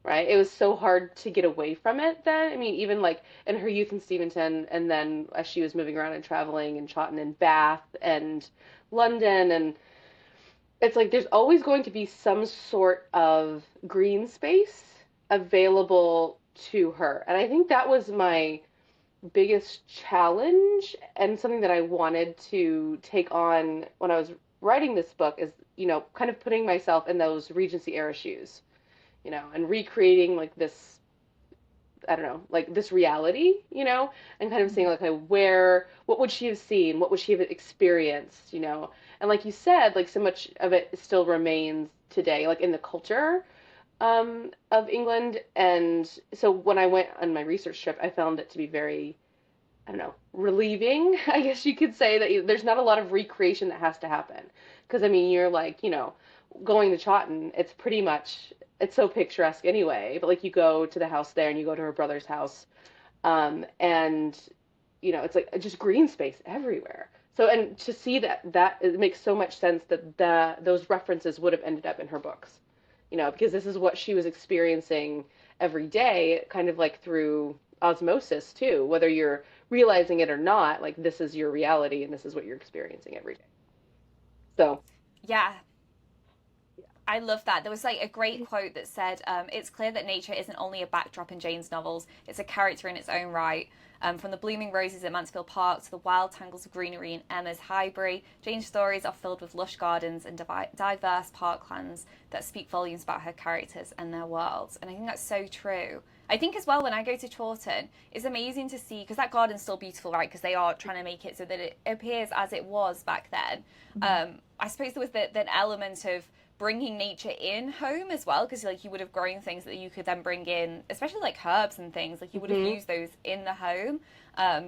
right? It was so hard to get away from it then. I mean, even like in her youth in Steventon, and then as she was moving around and traveling in Chawton and Bath and London, and it's like there's always going to be some sort of green space available to her. And I think that was my biggest challenge and something that I wanted to take on when I was writing this book is, kind of putting myself in those Regency era shoes, and recreating like this, I don't know, like this reality, and kind of seeing like what would she have seen? What would she have experienced, And like you said, like so much of it still remains today, like in the culture of England. And so when I went on my research trip, I found it to be very, I don't know, relieving, I guess you could say, that there's not a lot of recreation that has to happen. Because, I mean, you're like, going to Chawton, it's so picturesque anyway. But like you go to the house there and you go to her brother's house, and, it's like just green space everywhere. So, and to see that it makes so much sense that those references would have ended up in her books, because this is what she was experiencing every day, kind of like through osmosis too, whether you're realizing it or not, like this is your reality and this is what you're experiencing every day. So, Yeah, I love that. There was like a great quote that said, "It's clear that nature isn't only a backdrop in Jane's novels; it's a character in its own right." From the blooming roses at Mansfield Park to the wild tangles of greenery in Emma's Highbury, Jane's stories are filled with lush gardens and diverse parklands that speak volumes about her characters and their worlds. And I think that's so true. I think as well when I go to Chawton, it's amazing to see because that garden's still beautiful, right? Because they are trying to make it so that it appears as it was back then. Mhm. I suppose there was that element of bringing nature in home as well because like you would have grown things that you could then bring in, especially like herbs and things, like you would have hmm used those in the home.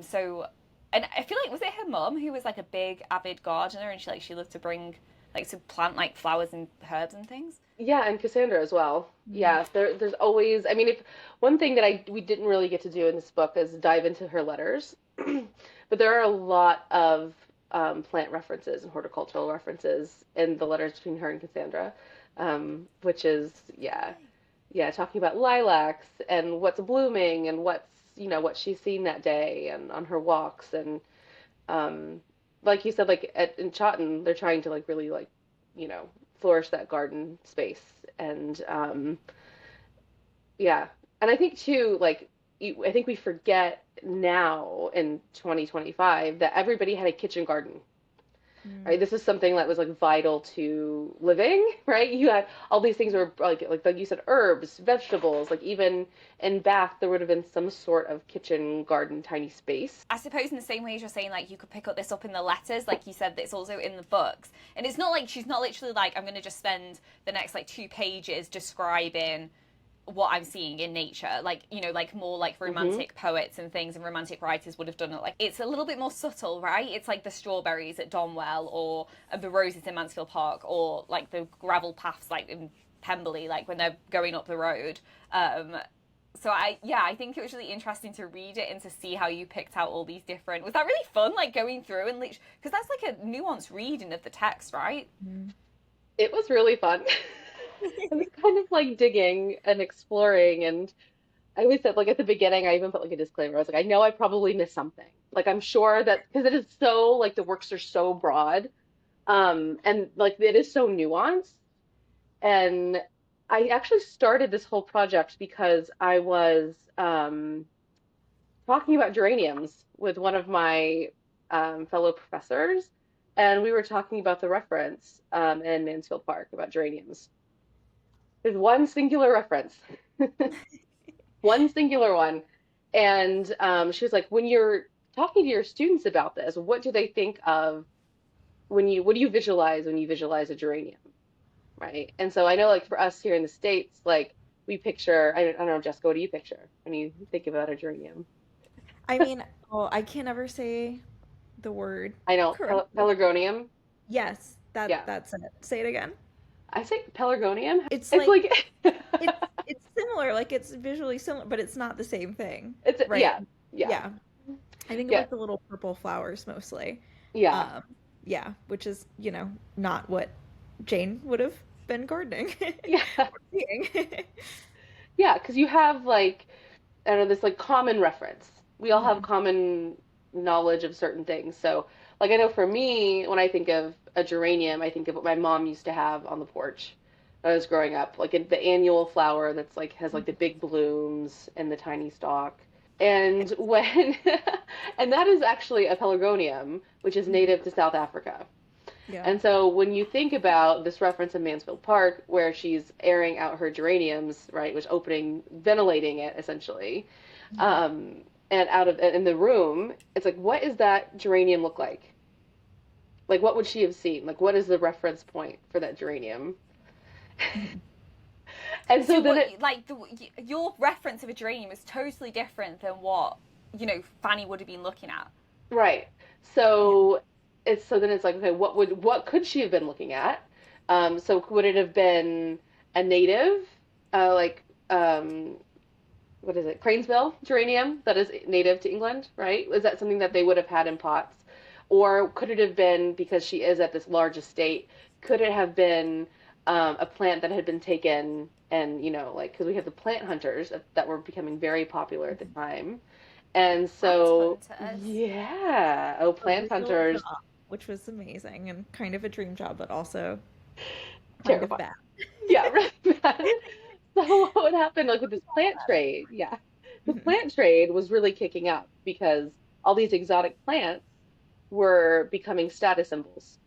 So and I feel like was it her mum who was like a big avid gardener and she loved to bring like to plant like flowers and herbs and things. yeah, and Cassandra as well. Mhm. Yeah, there's always, I mean, if one thing that we didn't really get to do in this book is dive into her letters, but there are a lot of plant references and horticultural references in the letters between her and Cassandra, which is, yeah, Okay. yeah, talking about lilacs and what's blooming and what she's seen that day and on her walks. And um like you said, like in Chawton they're trying to like really like, you know, flourish that garden space. And yeah. And I think too, like I think we forget now in 2025 that everybody had a kitchen garden. Mm. right? This is something that was like vital to living, right? You had all these things were like you said, herbs, vegetables, like even in Bath there would have been some sort of kitchen garden tiny space. I suppose in the same way as you're saying, like, you could pick up this up in the letters, like you said, it's also in the books. And it's not like she's not literally like, I'm going to just spend the next like 2 pages describing what I'm seeing in nature, like, you know, like more like Hmm. romantic poets and things and romantic writers would have done it. Like, it's a little bit more subtle, right? It's like the strawberries at Donwell, or the roses in Mansfield Park, or like the gravel paths like in Pemberley, like when they're going up the road. So I think it was really interesting to read it and to see how you picked out all these different. Was that really fun, like going through and because that's like a nuanced reading of the text, right? Mm. It was really fun. It was kind of like digging and exploring, and I always said, like at the beginning, I even put like a disclaimer. I was like, I know I probably missed something. Like I'm sure that because it is so like the works are so broad, and like it is so nuanced. And I actually started this whole project because I was talking about geraniums with one of my fellow professors, and we were talking about the reference in Mansfield Park about geraniums. There's one singular reference, one singular one. And she was like, when you're talking to your students about this, what do they think of what do you visualize when you visualize a geranium, right? And so I know, like for us here in the States, like we picture, I don't know, Jessica, what do you picture when you think about a geranium? I mean, oh, I can't ever say the word I know, correctly. pelargonium. Yes, Yeah, that's it. Say it again. I say pelargonium. It's It's like like, it's similar, like it's visually similar, but it's not the same thing, it's, right? yeah, yeah, Yeah. I think of yeah, like the little purple flowers mostly. yeah, Um, yeah, which is, not what Jane would have been gardening yeah, or seeing. yeah, because you have like, I don't know, this like common reference. We all have Mhm. common knowledge of certain things. So, like, I know for me, when I think of a geranium, I think of what my mom used to have on the porch when I was growing up, like the annual flower that's like has like the big blooms and the tiny stalk. And when, and that is actually a pelargonium, which is Mhm. native to South Africa. Yeah. And so when you think about this reference in Mansfield Park, where she's airing out her geraniums, right, which opening, ventilating it essentially, Mhm. um, and out of in the room, it's like, what does that geranium look like? Like, what would she have seen? Like, what is the reference point for that geranium? Mhm. And so So then what, it, like your reference of a geranium is totally different than what Fanny would have been looking at. right. Yeah. So so then it's like, okay, what could she have been looking at? So would it have been a native, like what is it, Cranesville geranium that is native to England, right? Was that something that they would have had in pots? Or could it have been, because she is at this large estate, could it have been a plant that had been taken and, like, because we have the plant hunters that were becoming very popular at the Mhm. time. And Plant so, hunters. yeah, oh, A plant real hunters, job, which was amazing and kind of a dream job, but also kind of terrifying. bad. Yeah, really bad. So what would happen, like with this plant trade? Yeah, the Mhm. plant trade was really kicking up because all these exotic plants were becoming status symbols,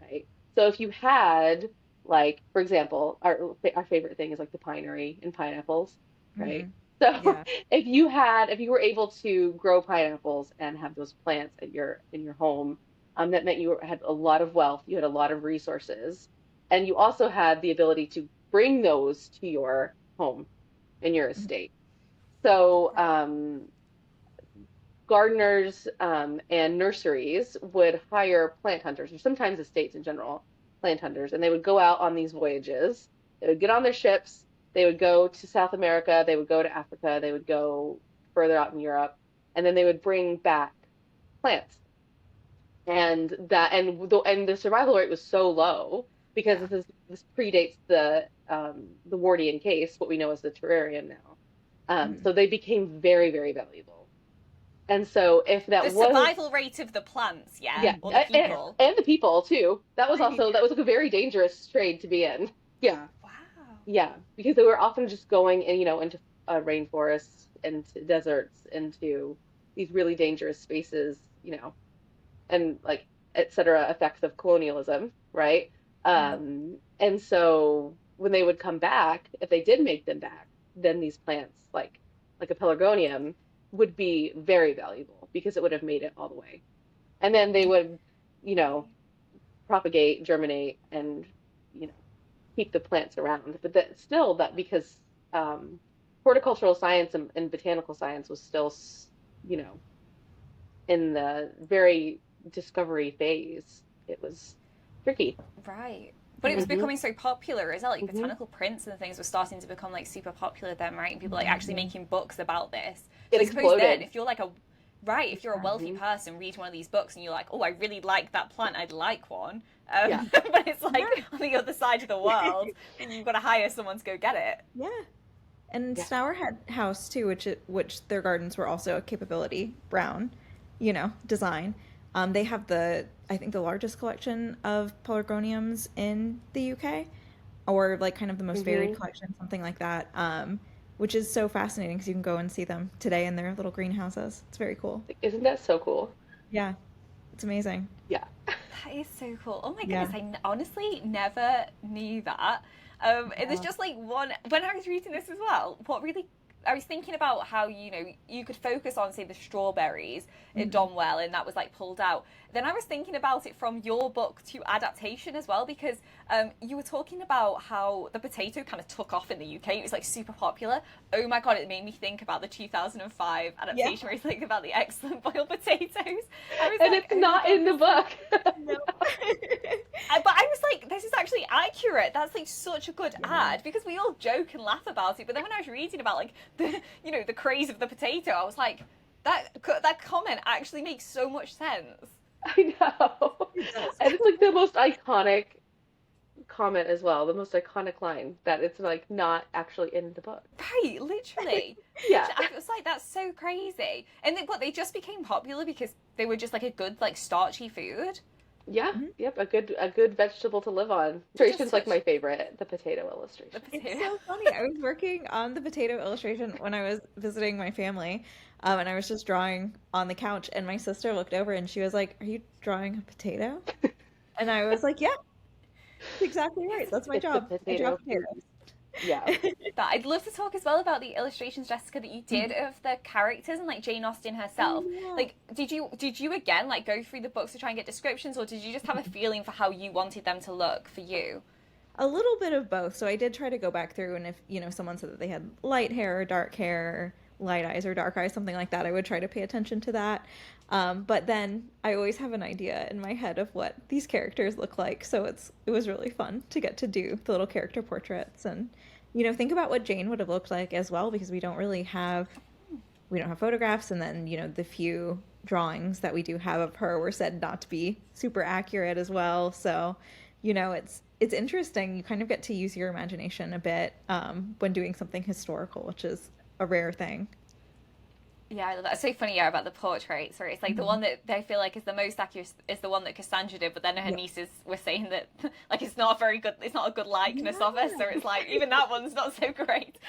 right? So if you had, like, for example, our favorite thing is like the pinery and pineapples, right? Mhm. So Yeah. if you were able to grow pineapples and have those plants at your in your home, that meant you had a lot of wealth, you had a lot of resources, and you also had the ability to bring those to your home in your Mhm. estate. So Right. gardeners and nurseries would hire plant hunters, or sometimes estates in general, plant hunters, and they would go out on these voyages. They would get on their ships. They would go to South America. They would go to Africa. They would go further out in Europe, and then they would bring back plants. And the survival rate was so low because Yeah. this predates the Wardian case, what we know as the terrarium now. Mhm. So they became very, very valuable. And so if The that was, survival rate of the plants, yeah, yeah, Mhm. or the Yeah. people. and the people too. That was Right. also that was like a very dangerous trade to be in. Yeah, Wow. yeah, because they were often just going in, into rainforests, into deserts, into these really dangerous spaces, and like. etc. effects of colonialism, right? And so when they would come back, if they did make them back, then these plants, like a pelargonium, would be very valuable because it would have made it all the way. And then they would, you know, propagate, germinate, and you know, keep the plants around. But that still that because horticultural science and botanical science was still, you know, in the very discovery phase. It was tricky. Right. But it was Yeah. Hmm. becoming so popular as well. Like Hmm. botanical prints and things were starting to become like super popular then, right? And people like actually Mhm. making books about this. It So I suppose then, exploded. if you're like a right, if you're a wealthy Hmm. person, read one of these books and you're like, oh, I really like that plant. I'd like one. Yeah. But it's like Yeah. on the other side of the world, and you've got to hire someone to go get it. Yeah. And Yeah. Stour had House too, which their gardens were also a capability brown, design. They have I think the largest collection of pelargoniums in the UK, or like kind of the most varied Hmm. collection, something like that. Which is so fascinating because you can go and see them today in their little greenhouses. It's very cool. Isn't that so cool? Yeah, it's amazing. Yeah. That is so cool. Oh my Yeah. goodness, honestly never knew that. It was Yeah. just like one, when I was reading this as well, what really, I was thinking about how, you could focus on, say, the strawberries it Mhm. done well and that was like pulled out. Then I was thinking about it from your book to adaptation as well, because you were talking about how the potato kind of took off in the UK. It was like super popular. Oh my God, it made me think about the 2005 Yeah. adaptation where it's like about the excellent boiled potatoes. I was And like, it's oh my not God, in the this book. No. but I was like, this is actually accurate. That's like such a good Yeah. ad because we all joke and laugh about it. But then when I was reading about like the craze of the potato, I was like, that comment actually makes so much sense. I know. It does. And it's like the most iconic comment as well, the most iconic line that it's like not actually in the book. Right, literally. Yeah. Literally, I was like, that's so crazy. And they just became popular because they were just like a good like starchy food. Yeah. Mhm. Yep. A good vegetable to live on. They're just Illustration's like such my favorite, the potato the illustration. It's potato. so funny. I was working on the potato illustration when I was visiting my family, and I was just drawing on the couch, and my sister looked over and she was like, "Are you drawing a potato?" And I was like, "Yeah, that's exactly right. That's my It's a job. I draw potato potatoes." feast. Yeah. But I'd love to talk as well about the illustrations, Jessica, that you did Mhm. of the characters and like Jane Austen Oh herself. yeah. Like, did you again like go through the books to try and get descriptions, or did you just have a feeling for how you wanted them to look for you? A little bit of both. So I did try to go back through, and if, someone said that they had light hair or dark hair, light eyes or dark eyes, something like that, I would try to pay attention to that. But then I always have an idea in my head of what these characters look like. So it was really fun to get to do the little character portraits and, think about what Jane would have looked like as well, because we don't have photographs, and then, the few drawings that we do have of her were said not to be super accurate as well. So, it's interesting. You kind of get to use your imagination a bit when doing something historical, which is a rare thing. Yeah, I love that. It's so funny, yeah, about the portraits, where it's like the Mhm. one that they feel like is the most accurate is the one that Cassandra did, but then her Yeah. nieces were saying that like it's not a good likeness of her, so Yeah. it's like even that one's not so great.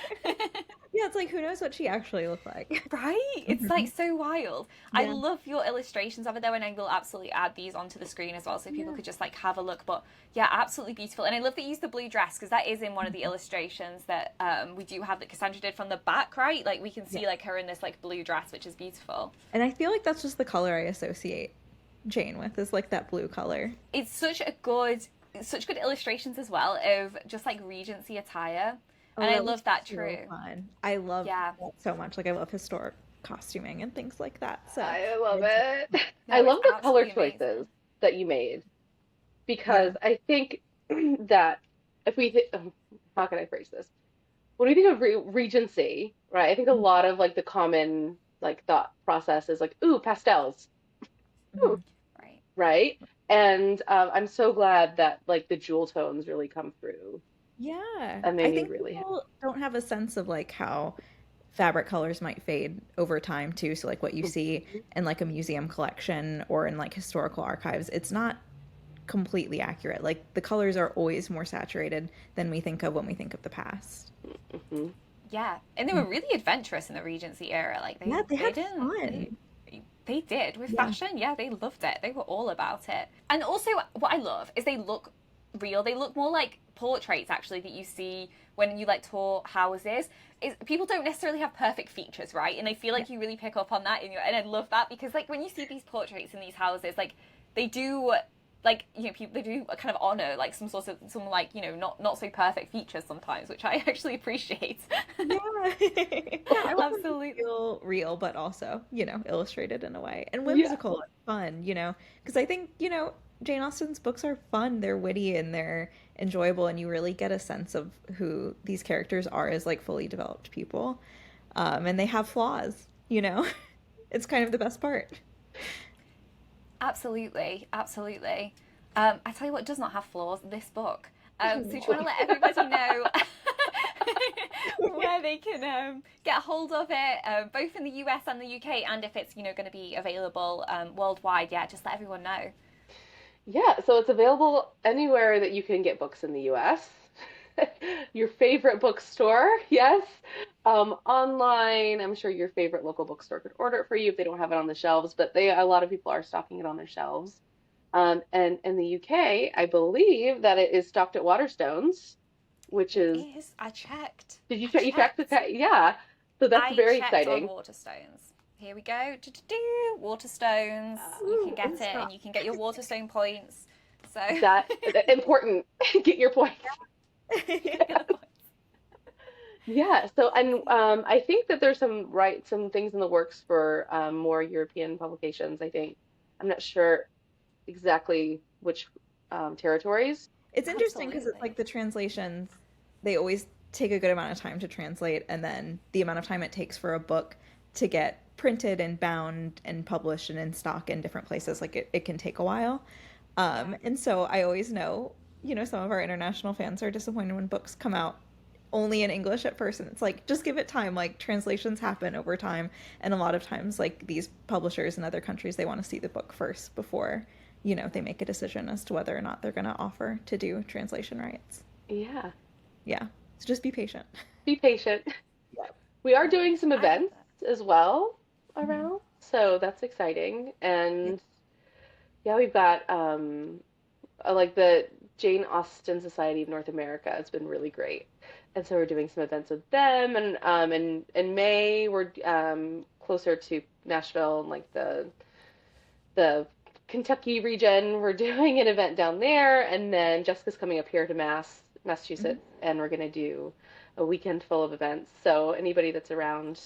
Yeah, it's like who knows what she actually looked like. Right? It's like Mhm. so wild. I Yeah. love your illustrations of it though, and I will absolutely add these onto the screen as well so people Yeah. could just like have a look. But yeah, absolutely beautiful. And I love that you used the blue dress because that is in one of the illustrations that we do have that Cassandra did from the back, right? Like we can Yeah. see like her in this like blue dress, which is beautiful. And I feel like that's just the color I associate Jane with, is like that blue color. It's such good illustrations as well of just like Regency attire. Oh, And I that was love that so too. fun. I love Yeah. that so much. Like I love historic costuming and things like that. So I love it's it. I No, it's love the color absolutely amazing. choices that you made yeah. because I think that if we how can I phrase this? When we think of Regency, right? I think a lot of like the common like thought process is like, ooh, pastels, ooh, Mhm. Right. right? And I'm so glad that like the jewel tones really come through. Yeah. That I made me think really happy. people don't have a sense of like how fabric colors might fade over time too. So like what you see in like a museum collection or in like historical archives, it's not completely accurate. Like the colors are always more saturated than we think of when we think of the past. Hmm. Yeah. And they were really adventurous in the Regency era. Like Yeah, they they had didn't they fun. They did with Yeah. fashion. Yeah, they loved it. They were all about it. And also, what I love is they look real. They look more like portraits actually that you see when you like tour houses. Is people don't necessarily have perfect features, right? And I feel Yeah. like you really pick up on that in your. And I love that because like when you see these portraits in these houses, like they do. Like people they do kind of honor like some like not so perfect features sometimes, which I actually appreciate. Yeah. Yeah, I want them to Absolutely. feel real, but also, illustrated in a way. And Yeah. whimsical and fun, because I think, Jane Austen's books are fun, they're witty and they're enjoyable, and you really get a sense of who these characters are as like fully developed people. And they have flaws. It's kind of the best part. Absolutely, absolutely. I tell you what does not have flaws, this book. So do you want to let everybody know where they can get a hold of it, both in the US and the UK, and if it's going to be available worldwide? Yeah, just let everyone know. Yeah, so it's available anywhere that you can get books in the US. Your favorite bookstore, yes. Online, I'm sure your favorite local bookstore could order it for you if they don't have it on the shelves, but a lot of people are stocking it on their shelves. And in the UK, I believe that it is stocked at Waterstones, which It is, is. I checked. did you I check? You checked? checked. Okay, yeah. So that's I very checked on exciting. Waterstones. Here we go. Do-do-do. Waterstones. You can Ooh, get in it, and stock. you can get your Waterstone points. So Important. Get your points. get the points. Yeah, so and I think that there's some things in the works for more European publications, I think. I'm not sure exactly which territories. It's interesting because it's like Absolutely. the translations, they always take a good amount of time to translate, and then the amount of time it takes for a book to get printed and bound and published and in stock in different places, like it can take a while. Yeah. And so I always know, some of our international fans are disappointed when books come out only in English at first, and it's like, just give it time. Like, translations happen over time, and a lot of times, like, these publishers in other countries, they want to see the book first before, they make a decision as to whether or not they're going to offer to do translation rights. Yeah, Yeah, so just be patient. be patient. We are I love doing some I love events that. as well Mhm. around, so that's exciting. Yeah. And yeah, we've got like the Jane Austen Society of North America has been really great. And so we're doing some events with them, and in May we're closer to Nashville and like the Kentucky region. We're doing an event down there, and then Jessica's coming up here to Mhm. Massachusetts, and we're gonna do a weekend full of events. So anybody that's around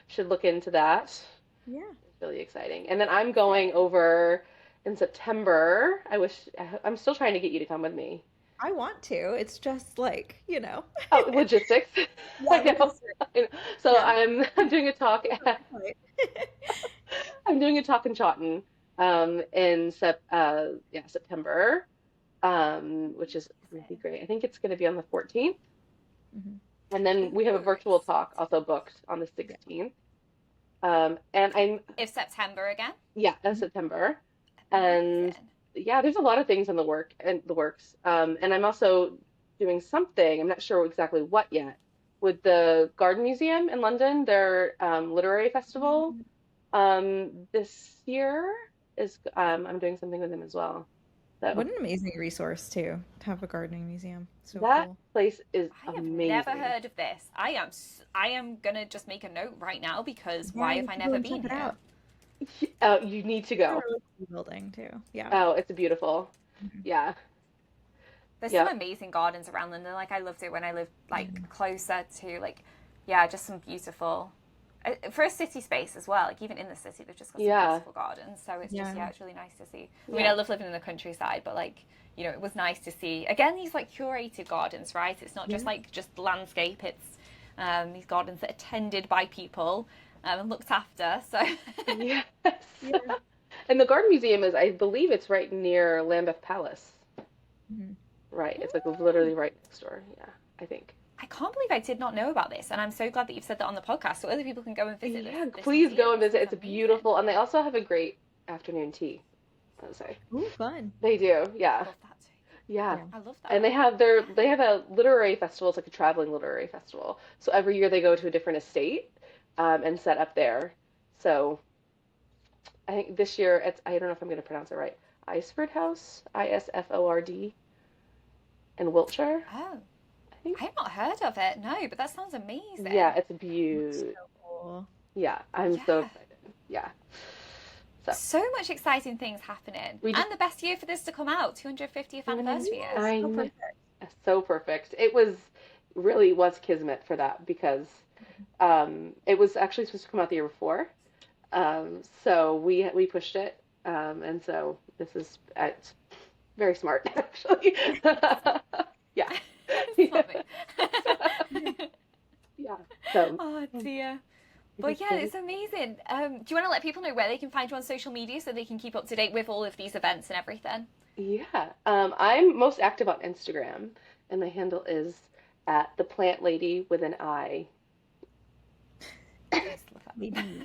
should look into that. Yeah. It's really exciting. And then I'm going over in September. I'm still trying to get you to come with me. I want to. It's just like, Oh, logistics. Yeah, I know. logistics. I know. So Yeah. I'm doing a talk. Right. I'm doing a talk in Chawton in September, which is really great. I think it's going to be on the 14th, Mhm. and then we have a Ooh, virtual talk also booked on the Yeah. 16th. And I'm it's September again. Yeah, that's Mhm. September, and Amazing. yeah, there's a lot of things in the works. And I'm also doing something. I'm not sure exactly what yet with the Garden Museum in London. Their literary festival this year is I'm doing something with them as well. What So an amazing resource too, to have a gardening museum. So that cool. place is I have never amazing. heard of this. I am gonna just make a note right now because Yeah, why you have I should go never and check been it here? out. You need to It's a go. really cool building too. Yeah. Oh, it's beautiful. Mhm. Yeah. There's some Yep. amazing gardens around London. Like I loved it when I lived like Yeah. closer to like, yeah, just some beautiful for a city space as well. Like even in the city, they've just got some Yeah. beautiful gardens. So it's just Yeah. yeah, it's really nice to see. I mean, I Yeah. love living in the countryside, but like it was nice to see again these like curated gardens, right? It's not just Yeah. like just landscape. It's these gardens that are tended by people and looked after. So Yes. Yeah. And the Garden Museum is, I believe it's right near Lambeth Palace. Mhm. Right. It's like literally right next door. Yeah, I think. I can't believe I did not know about this, and I'm so glad that you've said that on the podcast, so other people can go and visit Yeah, this please go museum. and This visit. sounds It's amazing. beautiful. And they also have a great afternoon tea, I would say. Ooh, fun. They do. Yeah. Love that too. Yeah. Yeah. I love And that. Yeah. they have a literary festival. It's like a traveling literary festival. So every year they go to a different estate and set up there. So I think this year it's, I don't know if I'm going to pronounce it right. Isford House, Isford, in Wiltshire, Oh, I think. I've not heard of it. No, but that sounds Yeah, amazing. it's That's beautiful. so cool. Yeah, I'm so Yeah. excited. Yeah. So So much exciting things happening. we just And the best year for this to come out, 250th anniversary year. So 209. perfect. So perfect. It was really was kismet for that because it was actually supposed to come out the year before. So we pushed it. And so this is it's very smart actually. Yeah. Yeah. Stop it. Yeah. So Oh dear. it is But yeah, very it's amazing. Do you want to let people know where they can find you on social media so they can keep up to date with all of these events and everything? yeah. I'm most active on Instagram and my handle is at the plant lady with an I. Yes, love Maybe.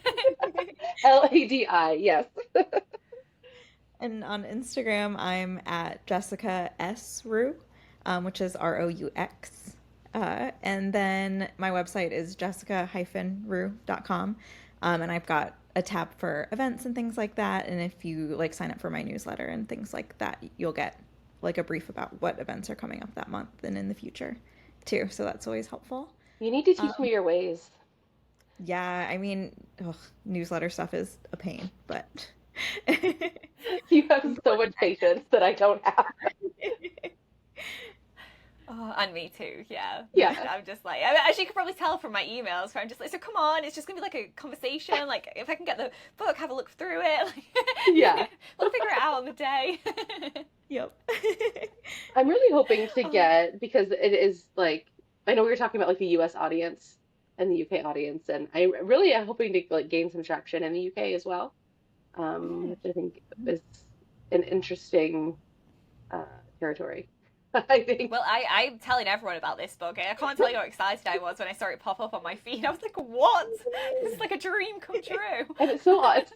that. Ladi, yes. And on Instagram, I'm at Jessica S. Roux, which is Roux. And then my website is jessica-roux.com. And I've got a tab for events and things like that. And if you like sign up for my newsletter and things like that, you'll get like a brief about what events are coming up that month and in the future too. So that's always helpful. You need to Um, teach me your ways. yeah, I mean, ugh, newsletter stuff is a pain, but You have so much patience that I don't have. Oh, and me too. Yeah, Yeah. I'm just like, as you can probably tell from my emails, where I'm just like, so come on, it's just gonna be like a conversation. Like, if I can get the book, have a look through it. Yeah. Like, we'll figure it out on the day. Yep. I'm really hoping to Oh, get, because it is like, I know we were talking about like the US audience and the UK audience, and I really am hoping to like gain some traction in the UK as well, mm. which I think is an interesting territory. I think. Well, I'm telling everyone about this book. I can't tell you how excited I was when I saw it pop up on my feed. I was like, what? This is like a dream come true. And it's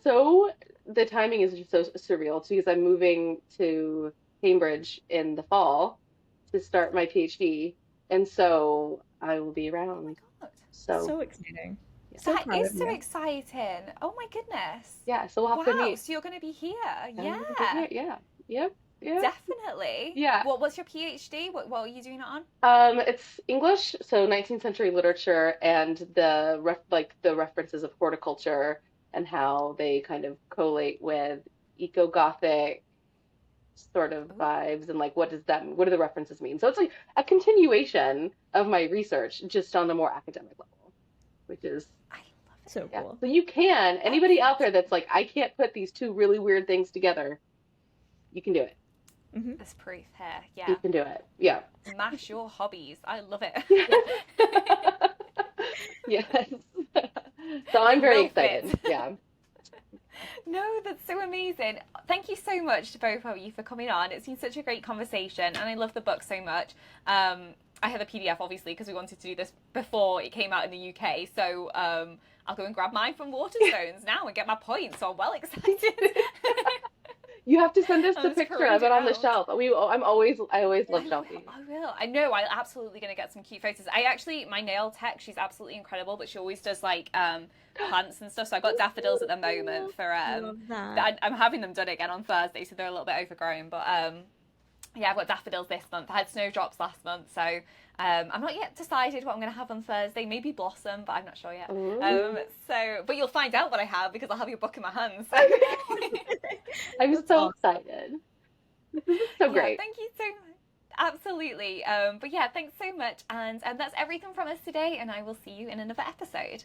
so the timing is just so surreal too, because I'm moving to Cambridge in the fall to start my PhD, and so I will be Oh my around. god. So So exciting. yeah, So That proud is of so you. exciting. Oh my goodness. yeah. So we'll have to Wow, meet. so you're going to be here. I'm gonna be Yeah, here. Yeah, yep, yep, definitely. yeah. What's your PhD? What are you doing it on? It's English, so 19th century literature, and the references of horticulture and how they kind of collate with eco-Gothic sort of Ooh, vibes, and like what do the references mean? So it's like a continuation of my research, just on a more academic level, which is I love So it. yeah. cool. So you can, anybody out there Excellent. that's like, I can't put these two really weird things together, you can do it. Hmm. There's proof here. You Yeah. can do it. Yeah. Mash your hobbies. I love it. Yes. So I'm It very will fit. excited. Yeah. No, that's so amazing. Thank you so much to both of you for coming on. It's been such a great conversation, and I love the book so much. I have a PDF, obviously, because we wanted to do this before it came out in the UK. So I'll go and grab mine from Waterstones now and get my points. So I'm well excited. You have to send us the I'll just picture of parade it it on the around. shelf. I always love I will. shelfies. I will. I know. I'm absolutely going to get some cute photos. I actually, my nail tech, she's absolutely incredible, but she always does like plants and stuff. So I've got daffodils at the moment for Love that. I'm having them done again on Thursday, so they're a little bit overgrown. But yeah, I've got daffodils this month. I had snowdrops last month, so I'm not yet decided what I'm going to have on Thursday. Maybe blossom, but I'm not sure yet. Ooh. But you'll find out what I have because I'll have your book in my hands. So. I'm That's so awesome. excited. This is so Yeah, great. thank you so much. Absolutely. But yeah, thanks so much. And that's everything from us today, and I will see you in another episode.